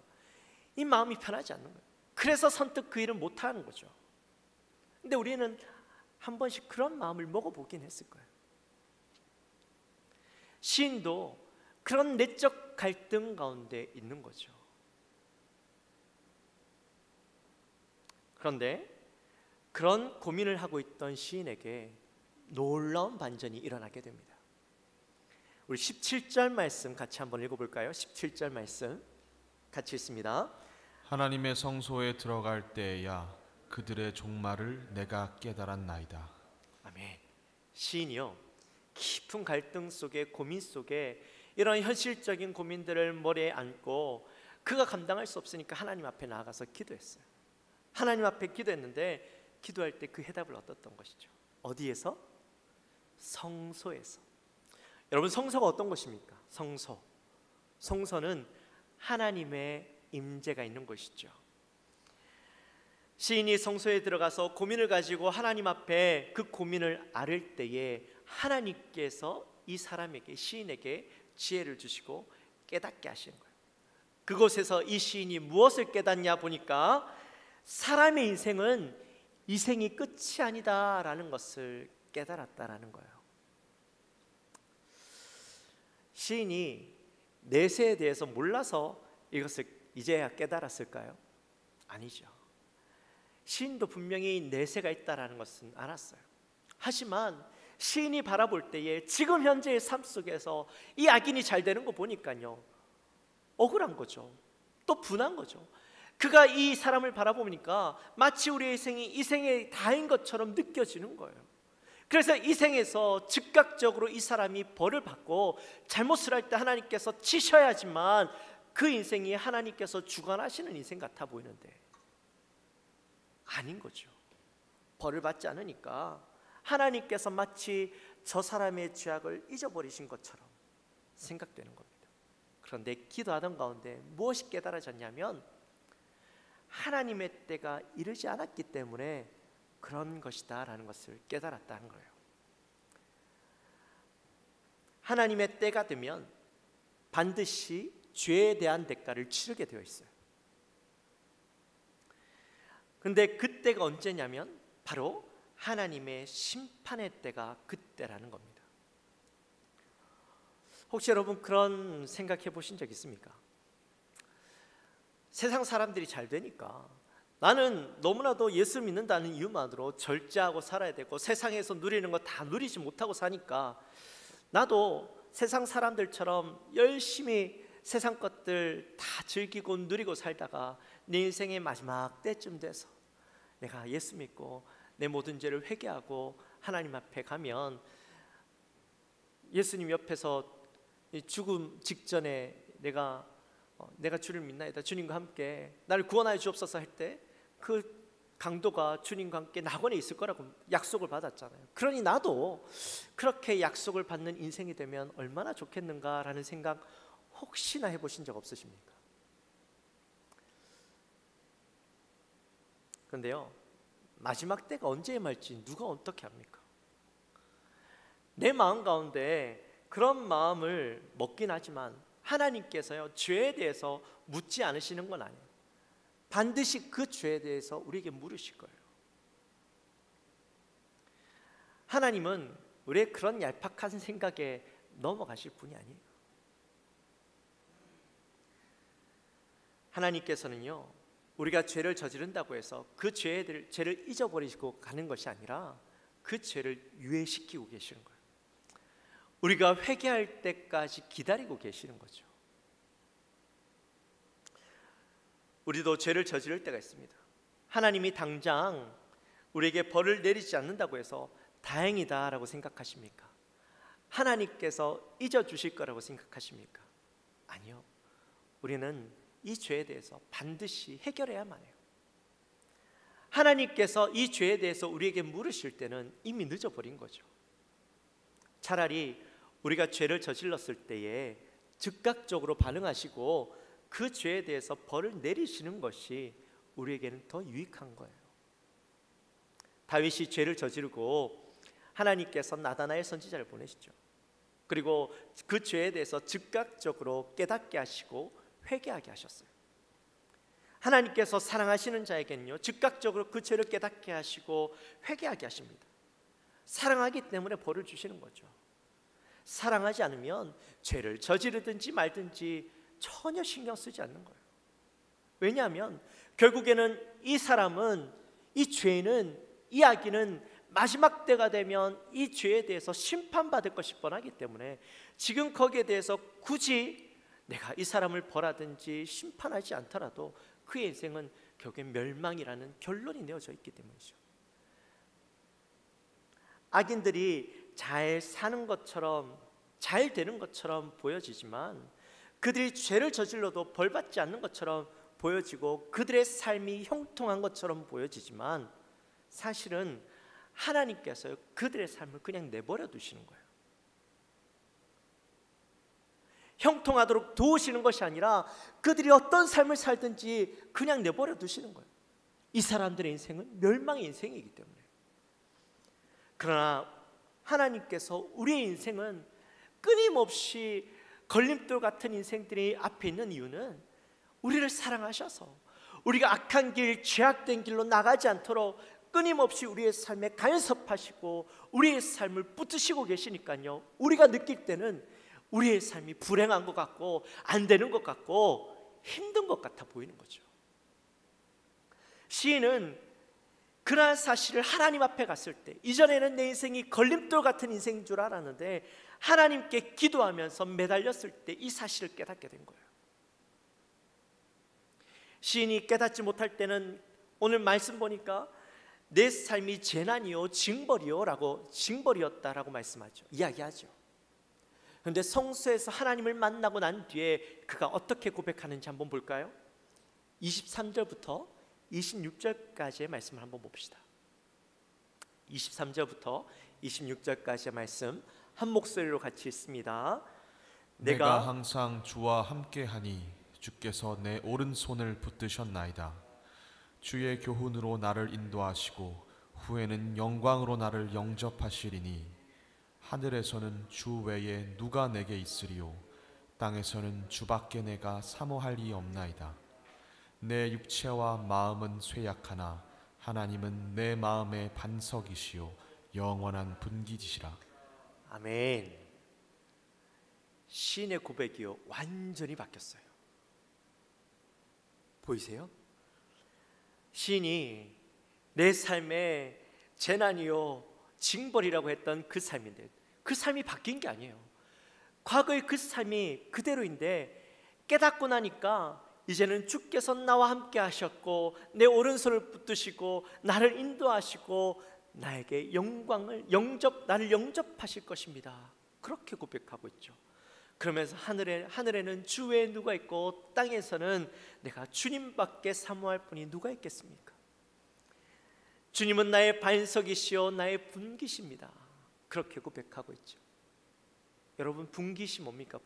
이 마음이 편하지 않는 거예요. 그래서 선뜻 그 일은 못하는 거죠. 근데 우리는 한 번씩 그런 마음을 먹어보긴 했을 거예요. 시인도 그런 내적 갈등 가운데 있는 거죠. 그런데 그런 고민을 하고 있던 시인에게 놀라운 반전이 일어나게 됩니다. 우리 17절 말씀 같이 한번 읽어볼까요? 17절 말씀 같이 읽습니다. 하나님의 성소에 들어갈 때야 그들의 종말을 내가 깨달았나이다. 아멘. 시인이요, 깊은 갈등 속에, 고민 속에 이런 현실적인 고민들을 머리에 안고 그가 감당할 수 없으니까 하나님 앞에 나아가서 기도했어요. 하나님 앞에 기도했는데 기도할 때 그 해답을 얻었던 것이죠. 어디에서? 성소에서. 여러분, 성소가 어떤 것입니까? 성소는 하나님의 임재가 있는 곳이죠. 시인이 성소에 들어가서 고민을 가지고 하나님 앞에 그 고민을 아를 때에 하나님께서 이 사람에게, 시인에게 지혜를 주시고 깨닫게 하시는 거예요. 그곳에서 이 시인이 무엇을 깨닫냐 보니까 사람의 인생은 이 생이 끝이 아니다라는 것을 깨달았다라는 거예요. 시인이 내세에 대해서 몰라서 이것을 이제야 깨달았을까요? 아니죠. 시인도 분명히 내세가 있다라는 것은 알았어요. 하지만 시인이 바라볼 때에 지금 현재의 삶 속에서 이 악인이 잘 되는 거 보니까요, 억울한 거죠. 또 분한 거죠. 그가 이 사람을 바라보니까 마치 우리의 생이 이 생의 다인 것처럼 느껴지는 거예요. 그래서 이 생에서 즉각적으로 이 사람이 벌을 받고 잘못을 할 때 하나님께서 치셔야지만 그 인생이 하나님께서 주관하시는 인생 같아 보이는데 아닌 거죠. 벌을 받지 않으니까 하나님께서 마치 저 사람의 죄악을 잊어버리신 것처럼 생각되는 겁니다. 그런데 기도하던 가운데 무엇이 깨달아졌냐면 하나님의 때가 이르지 않았기 때문에 그런 것이다 라는 것을 깨달았다는 거예요. 하나님의 때가 되면 반드시 죄에 대한 대가를 치르게 되어 있어요. 그런데 그때가 언제냐면 바로 하나님의 심판의 때가 그때라는 겁니다. 혹시 여러분 그런 생각해 보신 적 있습니까? 세상 사람들이 잘 되니까 나는 너무나도 예수 믿는다는 이유만으로 절제하고 살아야 되고 세상에서 누리는 거 다 누리지 못하고 사니까 나도 세상 사람들처럼 열심히 세상 것들 다 즐기고 누리고 살다가 내 인생의 마지막 때쯤 돼서 내가 예수 믿고 내 모든 죄를 회개하고 하나님 앞에 가면 예수님 옆에서 죽음 직전에 내가 주를 믿나이다, 주님과 함께 나를 구원하여 주옵소서 할 때 그 강도가 주님과 함께 낙원에 있을 거라고 약속을 받았잖아요. 그러니 나도 그렇게 약속을 받는 인생이 되면 얼마나 좋겠는가라는 생각 혹시나 해보신 적 없으십니까? 그런데요, 마지막 때가 언제 임할지 누가 어떻게 합니까? 내 마음 가운데 그런 마음을 먹긴 하지만 하나님께서요, 죄에 대해서 묻지 않으시는 건 아니에요. 반드시 그 죄에 대해서 우리에게 물으실 거예요. 하나님은 왜 그런 얄팍한 생각에 넘어가실 분이 아니에요. 하나님께서는요, 우리가 죄를 저지른다고 해서 그 죄를 잊어버리고 가는 것이 아니라 그 죄를 유예시키고 계시는 거예요. 우리가 회개할 때까지 기다리고 계시는 거죠. 우리도 죄를 저지를 때가 있습니다. 하나님이 당장 우리에게 벌을 내리지 않는다고 해서 다행이다라고 생각하십니까? 하나님께서 잊어주실 거라고 생각하십니까? 아니요. 우리는 이 죄에 대해서 반드시 해결해야만 해요. 하나님께서 이 죄에 대해서 우리에게 물으실 때는 이미 늦어버린 거죠. 차라리 우리가 죄를 저질렀을 때에 즉각적으로 반응하시고 그 죄에 대해서 벌을 내리시는 것이 우리에게는 더 유익한 거예요. 다윗이 죄를 저지르고 하나님께서 나다나엘 선지자를 보내시죠. 그리고 그 죄에 대해서 즉각적으로 깨닫게 하시고 회개하게 하셨어요. 하나님께서 사랑하시는 자에게는요, 즉각적으로 그 죄를 깨닫게 하시고 회개하게 하십니다. 사랑하기 때문에 벌을 주시는 거죠. 사랑하지 않으면 죄를 저지르든지 말든지 전혀 신경 쓰지 않는 거예요. 왜냐하면 결국에는 이 사람은, 이 죄는, 이 악인은 마지막 때가 되면 이 죄에 대해서 심판받을 것이 뻔하기 때문에 지금 거기에 대해서 굳이 내가 이 사람을 벌하든지 심판하지 않더라도 그의 인생은 결국엔 멸망이라는 결론이 내어져 있기 때문이죠. 악인들이 잘 사는 것처럼, 잘 되는 것처럼 보여지지만 그들이 죄를 저질러도 벌받지 않는 것처럼 보여지고 그들의 삶이 형통한 것처럼 보여지지만 사실은 하나님께서 그들의 삶을 그냥 내버려 두시는 거예요. 형통하도록 도우시는 것이 아니라 그들이 어떤 삶을 살든지 그냥 내버려 두시는 거예요. 이 사람들의 인생은 멸망의 인생이기 때문에. 그러나 하나님께서 우리의 인생은 끊임없이 걸림돌 같은 인생들이 앞에 있는 이유는 우리를 사랑하셔서 우리가 악한 길, 죄악된 길로 나가지 않도록 끊임없이 우리의 삶에 간섭하시고 우리의 삶을 붙드시고 계시니까요, 우리가 느낄 때는 우리의 삶이 불행한 것 같고 안 되는 것 같고 힘든 것 같아 보이는 거죠. 시인은 그러한 사실을 하나님 앞에 갔을 때, 이전에는 내 인생이 걸림돌 같은 인생인 줄 알았는데 하나님께 기도하면서 매달렸을 때 이 사실을 깨닫게 된 거예요. 시인이 깨닫지 못할 때는 오늘 말씀 보니까 내 삶이 재난이요 징벌이었다라고 말씀하죠. 이야기하죠. 그런데 성서에서 하나님을 만나고 난 뒤에 그가 어떻게 고백하는지 한번 볼까요? 23절부터 26절까지의 말씀을 한번 봅시다. 23절부터 26절까지의 말씀 한 목소리로 같이 읽습니다. 내가 항상 주와 함께하니 주께서 내 오른손을 붙드셨나이다. 주의 교훈으로 나를 인도하시고 후에는 영광으로 나를 영접하시리니 하늘에서는 주 외에 누가 내게 있으리요 땅에서는 주밖에 내가 사모할 이 없나이다. 내 육체와 마음은 쇠약하나 하나님은 내 마음의 반석이시요 영원한 분기지시라. 아멘. 시인의 고백이요 완전히 바뀌었어요. 보이세요? 시인이 내 삶에 재난이요 징벌이라고 했던 그 삶인데 그 삶이 바뀐 게 아니에요. 과거의 그 삶이 그대로인데 깨닫고 나니까 이제는 주께서 나와 함께 하셨고 내 오른손을 붙드시고 나를 인도하시고 나에게 나를 영접하실 것입니다. 그렇게 고백하고 있죠. 그러면서 하늘에는 주 외에 누가 있고 땅에서는 내가 주님밖에 사모할 분이 누가 있겠습니까? 주님은 나의 반석이시요 나의 분깃입니다. 그렇게 고백하고 있죠. 여러분, 분깃이 뭡니까?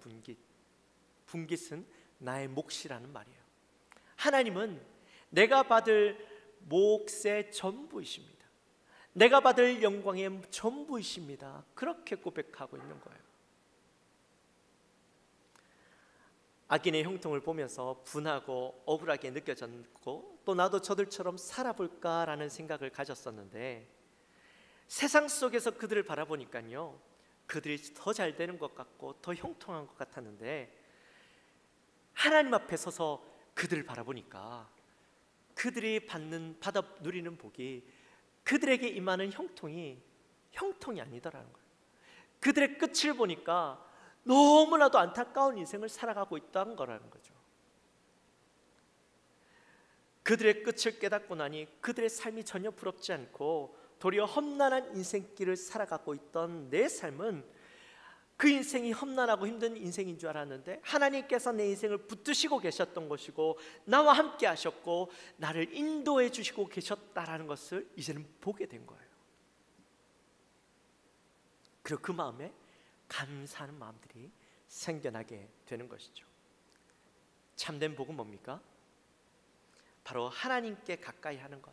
분깃은 나의 몫이라는 말이에요. 하나님은 내가 받을 몫의 전부이십니다. 내가 받을 영광의 전부이십니다. 그렇게 고백하고 있는 거예요. 악인의 형통을 보면서 분하고 억울하게 느껴졌고 또 나도 저들처럼 살아볼까라는 생각을 가졌었는데 세상 속에서 그들을 바라보니까요, 그들이 더 잘 되는 것 같고 더 형통한 것 같았는데, 하나님 앞에 서서 그들을 바라보니까 그들이 받아 누리는 복이, 그들에게 임하는 형통이 아니더라는 거예요. 그들의 끝을 보니까 너무나도 안타까운 인생을 살아가고 있다는 거라는 거죠. 그들의 끝을 깨닫고 나니 그들의 삶이 전혀 부럽지 않고 도리어 험난한 인생길을 살아가고 있던 내 삶은 그 인생이 험난하고 힘든 인생인 줄 알았는데, 하나님께서 내 인생을 붙드시고 계셨던 것이고 나와 함께 하셨고 나를 인도해 주시고 계셨다라는 것을 이제는 보게 된 거예요. 그리고 그 마음에 감사하는 마음들이 생겨나게 되는 것이죠. 참된 복은 뭡니까? 바로 하나님께 가까이 하는 것.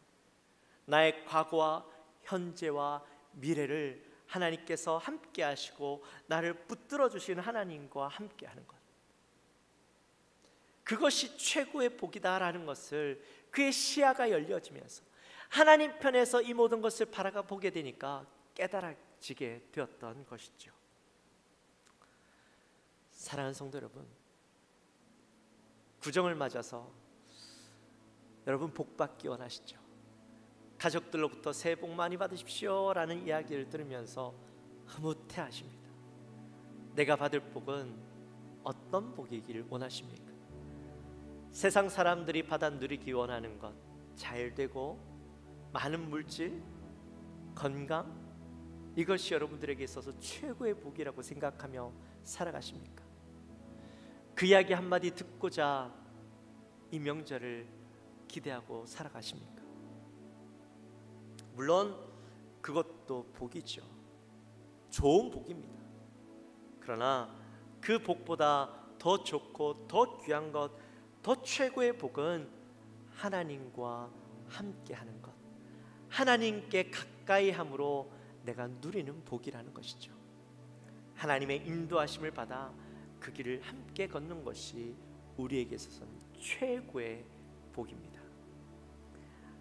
나의 과거와 현재와 미래를 하나님께서 함께 하시고 나를 붙들어 주시는 하나님과 함께 하는 것, 그것이 최고의 복이다라는 것을 그의 시야가 열려지면서 하나님 편에서 이 모든 것을 바라가 보게 되니까 깨달아지게 되었던 것이죠. 사랑하는 성도 여러분, 구정을 맞아서 여러분 복 받기 원하시죠? 가족들로부터 새해 복 많이 받으십시오 라는 이야기를 들으면서 흐뭇해하십니다. 내가 받을 복은 어떤 복이기를 원하십니까? 세상 사람들이 받아 누리기 원하는 것, 잘되고 많은 물질, 건강, 이것이 여러분들에게 있어서 최고의 복이라고 생각하며 살아가십니까? 그 이야기 한마디 듣고자 이 명절을 기대하고 살아가십니까? 물론 그것도 복이죠. 좋은 복입니다. 그러나 그 복보다 더 좋고 더 귀한 것, 더 최고의 복은 하나님과 함께 하는 것, 하나님께 가까이 함으로 내가 누리는 복이라는 것이죠. 하나님의 인도하심을 받아 그 길을 함께 걷는 것이 우리에게 있어서는 최고의 복입니다.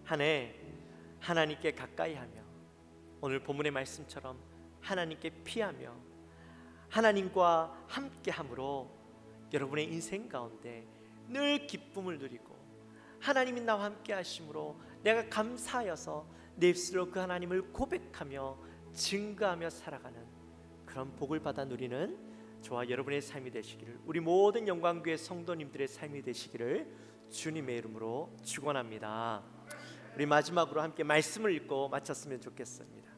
한 해 하나님께 가까이 하며, 오늘 본문의 말씀처럼 하나님께 피하며 하나님과 함께 함으로 여러분의 인생 가운데 늘 기쁨을 누리고, 하나님이 나와 함께 하심으로 내가 감사하여서 내 입술로 그 하나님을 고백하며 증거하며 살아가는 그런 복을 받아 누리는 저와 여러분의 삶이 되시기를, 우리 모든 영광교회 성도님들의 삶이 되시기를 주님의 이름으로 축원합니다. 우리 마지막으로 함께 말씀을 읽고 마쳤으면 좋겠습니다.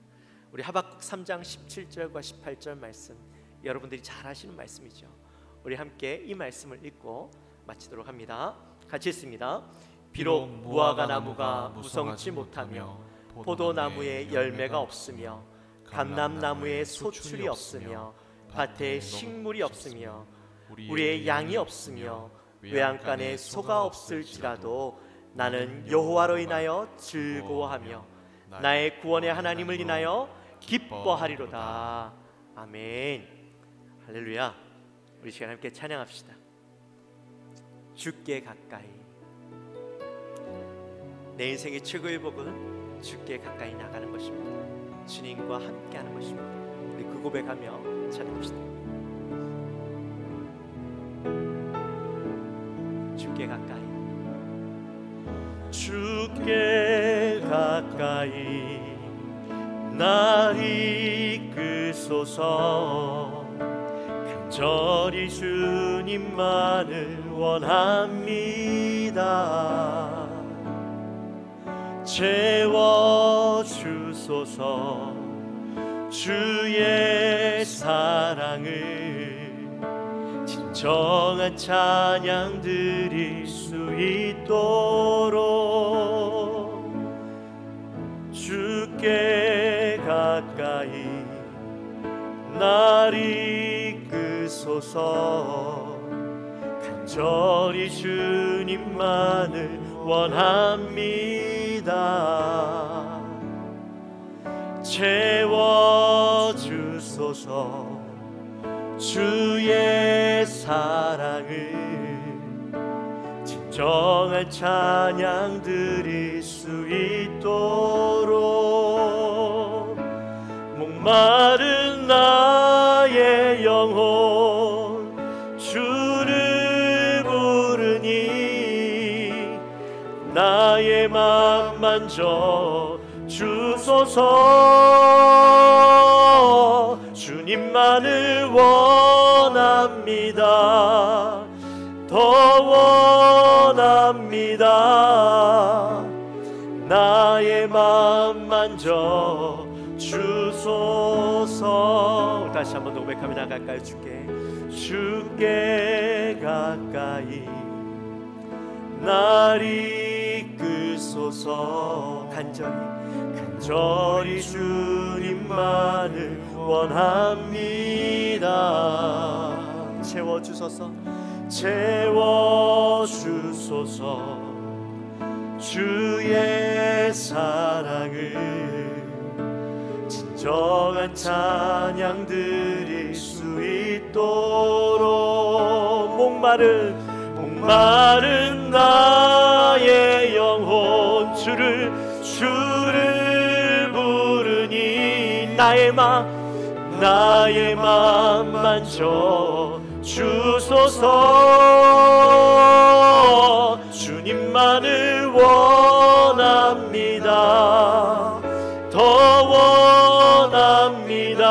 우리 하박국 3장 17절과 18절 말씀, 여러분들이 잘 아시는 말씀이죠. 우리 함께 이 말씀을 읽고 마치도록 합니다. 같이 읽습니다. 비록 무화과 나무가 무성치 못하며 포도나무에 열매가 없으며 감람나무에 소출이 없으며 밭에 식물이 없으며 우리의 양이 없으며 외양간에 소가 없을지라도 나는 여호와로 인하여 즐거워하며 나의 구원의 하나님을 인하여 기뻐하리로다. 아멘. 할렐루야. 우리 시간 함께 찬양합시다. 주께 가까이. 내 인생의 최고의 복은 주께 가까이 나가는 것입니다. 주님과 함께하는 것입니다. 우리 그 고백하며 찬양합시다. 주께 가까이. 주께 가까이 나 이끄소서. 간절히 주님만을 원합니다. 채워주소서. 주의 사랑을 진정한 찬양 드릴 수 있도록 주께 가까이 날 이끄소서. 간절히 주님만을 원합니다. 채워주소서. 주의 사랑을 진정한 찬양 드릴 수 있도록 목마른 나의 영혼 주를 부르니 나의 맘 만져 주소서. 주님만을 원합니다. 더 원합니다. 나의 맘 만져 주소서. 다시 한번 고백하며 나갈까요? 주께 가까이 날 이끌소서. 간절히 주님만을 원합니다. 채워주소서. 주의 사랑을 진정한 찬양 드릴 수 있도록 목마른 나의 영혼 주를 부르니 나의 맘 만져 주소서. 주님만을 원합니다. 더 원합니다.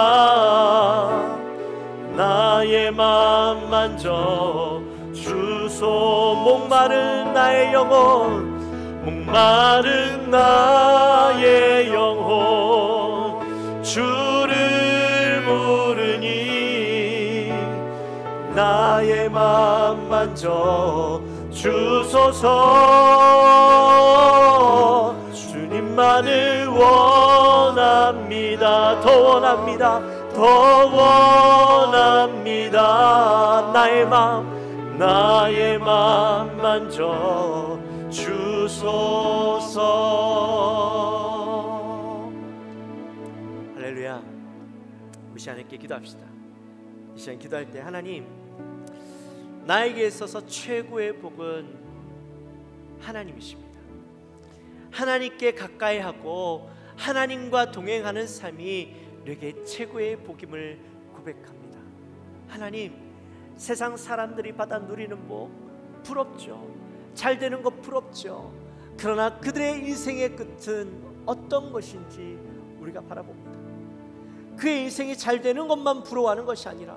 나의 맘 만져 주소. 목마른 나의 영혼 주를 부르니 나의 맘 만져 주소서. 주님만을 원합니다. 더 원합니다. 나의 맘 만져 주소서. 할렐루야. 우리 시간 함께 기도합시다. 이 시간 기도할 때 하나님, 나에게 있어서 최고의 복은 하나님이십니다. 하나님께 가까이 하고 하나님과 동행하는 삶이 내게 최고의 복임을 고백합니다. 하나님, 세상 사람들이 받아 누리는 복 부럽죠. 잘 되는 것 부럽죠. 그러나 그들의 인생의 끝은 어떤 것인지 우리가 바라봅니다. 그의 인생이 잘 되는 것만 부러워하는 것이 아니라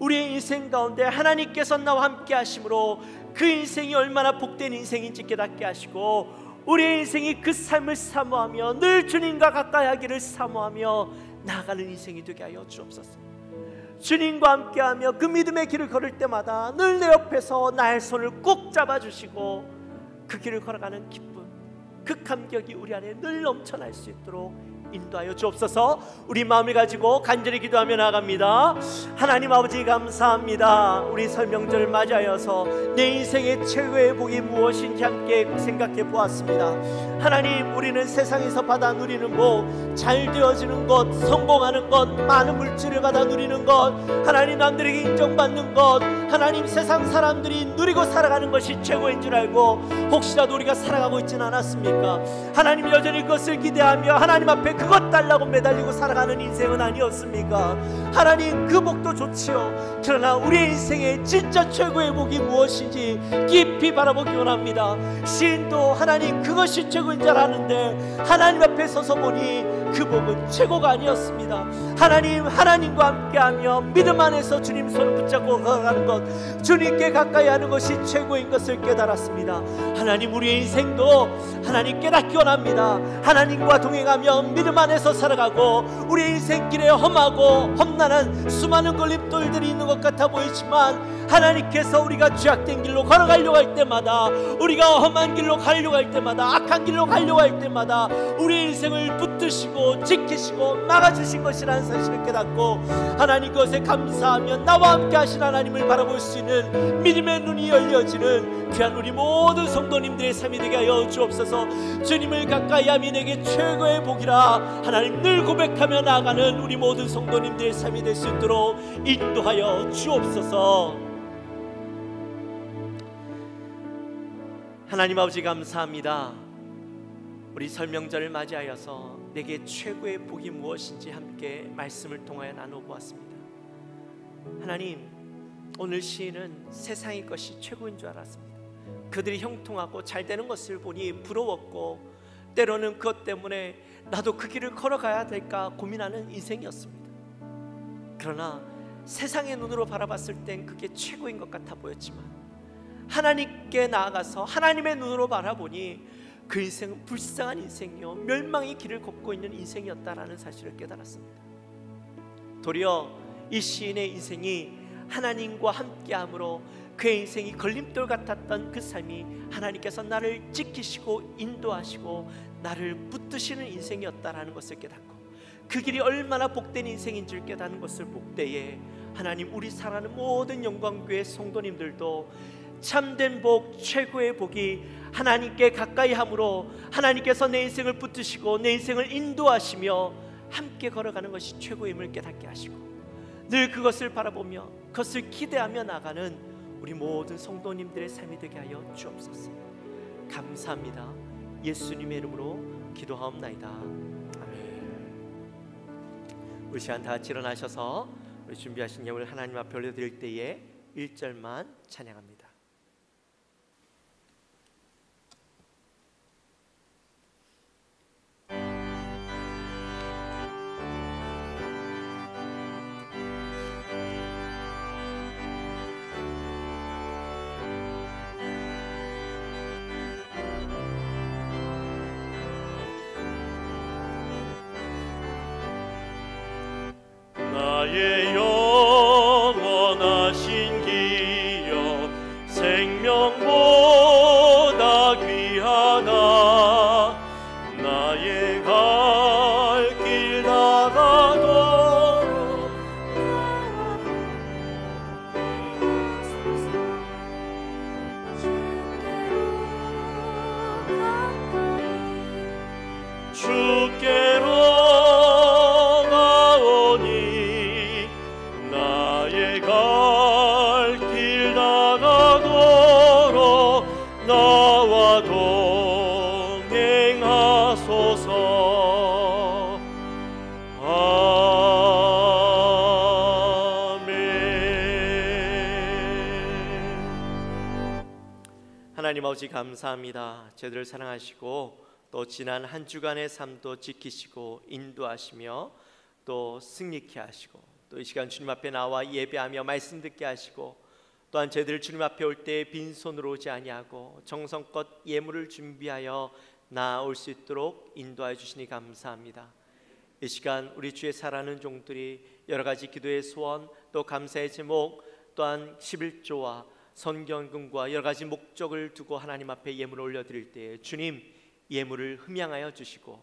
우리의 인생 가운데 하나님께서 나와 함께 하심으로 그 인생이 얼마나 복된 인생인지 깨닫게 하시고 우리의 인생이 그 삶을 사모하며 늘 주님과 가까이 하기를 사모하며 나아가는 인생이 되게 하여 주옵소서. 주님과 함께하며 그 믿음의 길을 걸을 때마다 늘 내 옆에서 나의 손을 꼭 잡아주시고 그 길을 걸어가는 기쁨, 그 감격이 우리 안에 늘 넘쳐날 수 있도록 인도하여 주옵소서. 우리 마음을 가지고 간절히 기도하며 나아갑니다. 하나님 아버지 감사합니다. 우리 설 명절을 맞이하여서 내 인생의 최고의 복이 무엇인지 함께 생각해 보았습니다. 하나님, 우리는 세상에서 받아 누리는 복, 잘 되어지는 것, 성공하는 것, 많은 물질을 받아 누리는 것, 하나님 남들에게 인정받는 것, 하나님 세상 사람들이 누리고 살아가는 것이 최고인 줄 알고 혹시라도 우리가 살아가고 있지는 않았습니까? 하나님, 여전히 그것을 기대하며 하나님 앞에 그것 달라고 매달리고 살아가는 인생은 아니었습니까? 하나님, 그 복도 좋지요. 그러나 우리의 인생의 진짜 최고의 복이 무엇인지 깊이 바라보기 원합니다. 시인도 하나님 그것이 최고인 줄 아는데 하나님 앞에 서서 보니 그 복은 최고가 아니었습니다. 하나님, 하나님과 함께하며 믿음 안에서 주님 손을 붙잡고 걸어가는 것, 주님께 가까이 하는 것이 최고인 것을 깨달았습니다. 하나님, 우리의 인생도 하나님 깨닫기 원합니다. 하나님과 동행하며 믿음 안에서 살아가고 우리의 인생길에 험하고 험난한 수많은 걸림돌들이 있는 것 같아 보이지만 하나님께서 우리가 죄악된 길로 걸어가려고 할 때마다, 우리가 험한 길로 가려고 할 때마다, 악한 길로 가려고 할 때마다 우리의 인생을 붙드시고 지키시고 막아주신 것이라는 사실을 깨닫고 하나님, 그것에 감사하며 나와 함께 하신 하나님을 바라볼 수 있는 믿음의 눈이 열려지는 귀한 우리 모든 성도님들의 삶이 되게 하여 주옵소서. 주님을 가까이 함이 내게 최고의 복이라 하나님 늘 고백하며 나아가는 우리 모든 성도님들의 삶이 될 수 있도록 인도하여 주옵소서. 하나님 아버지 감사합니다. 우리 설 명절을 맞이하여서 내게 최고의 복이 무엇인지 함께 말씀을 통하여 나눠보았습니다. 하나님, 오늘 시인은 세상의 것이 최고인 줄 알았습니다. 그들이 형통하고 잘 되는 것을 보니 부러웠고, 때로는 그것 때문에 나도 그 길을 걸어가야 될까 고민하는 인생이었습니다. 그러나 세상의 눈으로 바라봤을 땐 그게 최고인 것 같아 보였지만, 하나님께 나아가서 하나님의 눈으로 바라보니 그 인생은 불쌍한 인생이요 멸망의 길을 걷고 있는 인생이었다라는 사실을 깨달았습니다. 도리어 이 시인의 인생이 하나님과 함께함으로 그의 인생이 걸림돌 같았던 그 삶이 하나님께서 나를 지키시고 인도하시고 나를 붙드시는 인생이었다라는 것을 깨닫고, 그 길이 얼마나 복된 인생인 줄 깨닫는 것을 볼 때에 하나님, 우리 사랑하는 모든 영광교회 성도님들도 참된 복, 최고의 복이 하나님께 가까이 함으로 하나님께서 내 인생을 붙드시고 내 인생을 인도하시며 함께 걸어가는 것이 최고임을 깨닫게 하시고, 늘 그것을 바라보며 그것을 기대하며 나가는 우리 모든 성도님들의 삶이 되게 하여 주옵소서. 감사합니다. 예수님의 이름으로 기도하옵나이다. 아멘. 우리 시간 다 같이 일어나셔서 우리 준비하신 예물을 하나님 앞에 올려드릴 때에 1절만 찬양합니다. 나의 영원하신 기업 생명보다 귀하다. 나의 갈 길 다가도록 주께로 하나님 아버지, 감사합니다. 저희들을 사랑하시고 또 지난 한 주간의 삶도 지키시고 인도하시며 또 승리케 하시고, 또 이 시간 주님 앞에 나와 예배하며 말씀 듣게 하시고, 또한 저희들 주님 앞에 올 때 빈손으로 오지 아니하고 정성껏 예물을 준비하여 나아올 수 있도록 인도하여 주시니 감사합니다. 이 시간 우리 주의 사랑하는 종들이 여러 가지 기도의 소원, 또 감사의 제목, 또한 11조와 선경금과 여러 가지 목적을 두고 하나님 앞에 예물을 올려드릴 때 주님, 예물을 흠양하여 주시고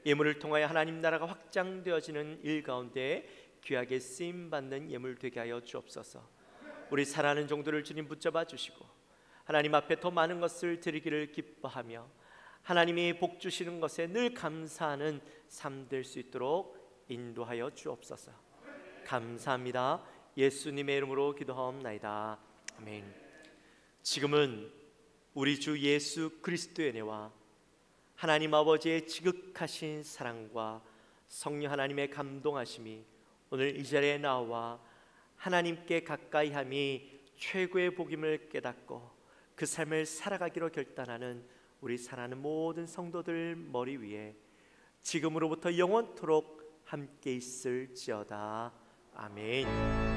예물을 통하여 하나님 나라가 확장되어지는 일 가운데 귀하게 쓰임받는 예물 되게 하여 주옵소서. 우리 사랑하는 종들을 주님 붙잡아 주시고 하나님 앞에 더 많은 것을 드리기를 기뻐하며 하나님이 복 주시는 것에 늘 감사하는 삶 될 수 있도록 인도하여 주옵소서. 감사합니다. 예수님의 이름으로 기도하옵나이다. 아멘. 지금은 우리 주 예수 그리스도의 은혜와 하나님 아버지의 지극하신 사랑과 성령 하나님의 감동하심이 오늘 이 자리에 나와 하나님께 가까이함이 최고의 복임을 깨닫고 그 삶을 살아가기로 결단하는 우리 사랑하는 모든 성도들 머리 위에 지금으로부터 영원토록 함께 있을지어다. 아멘.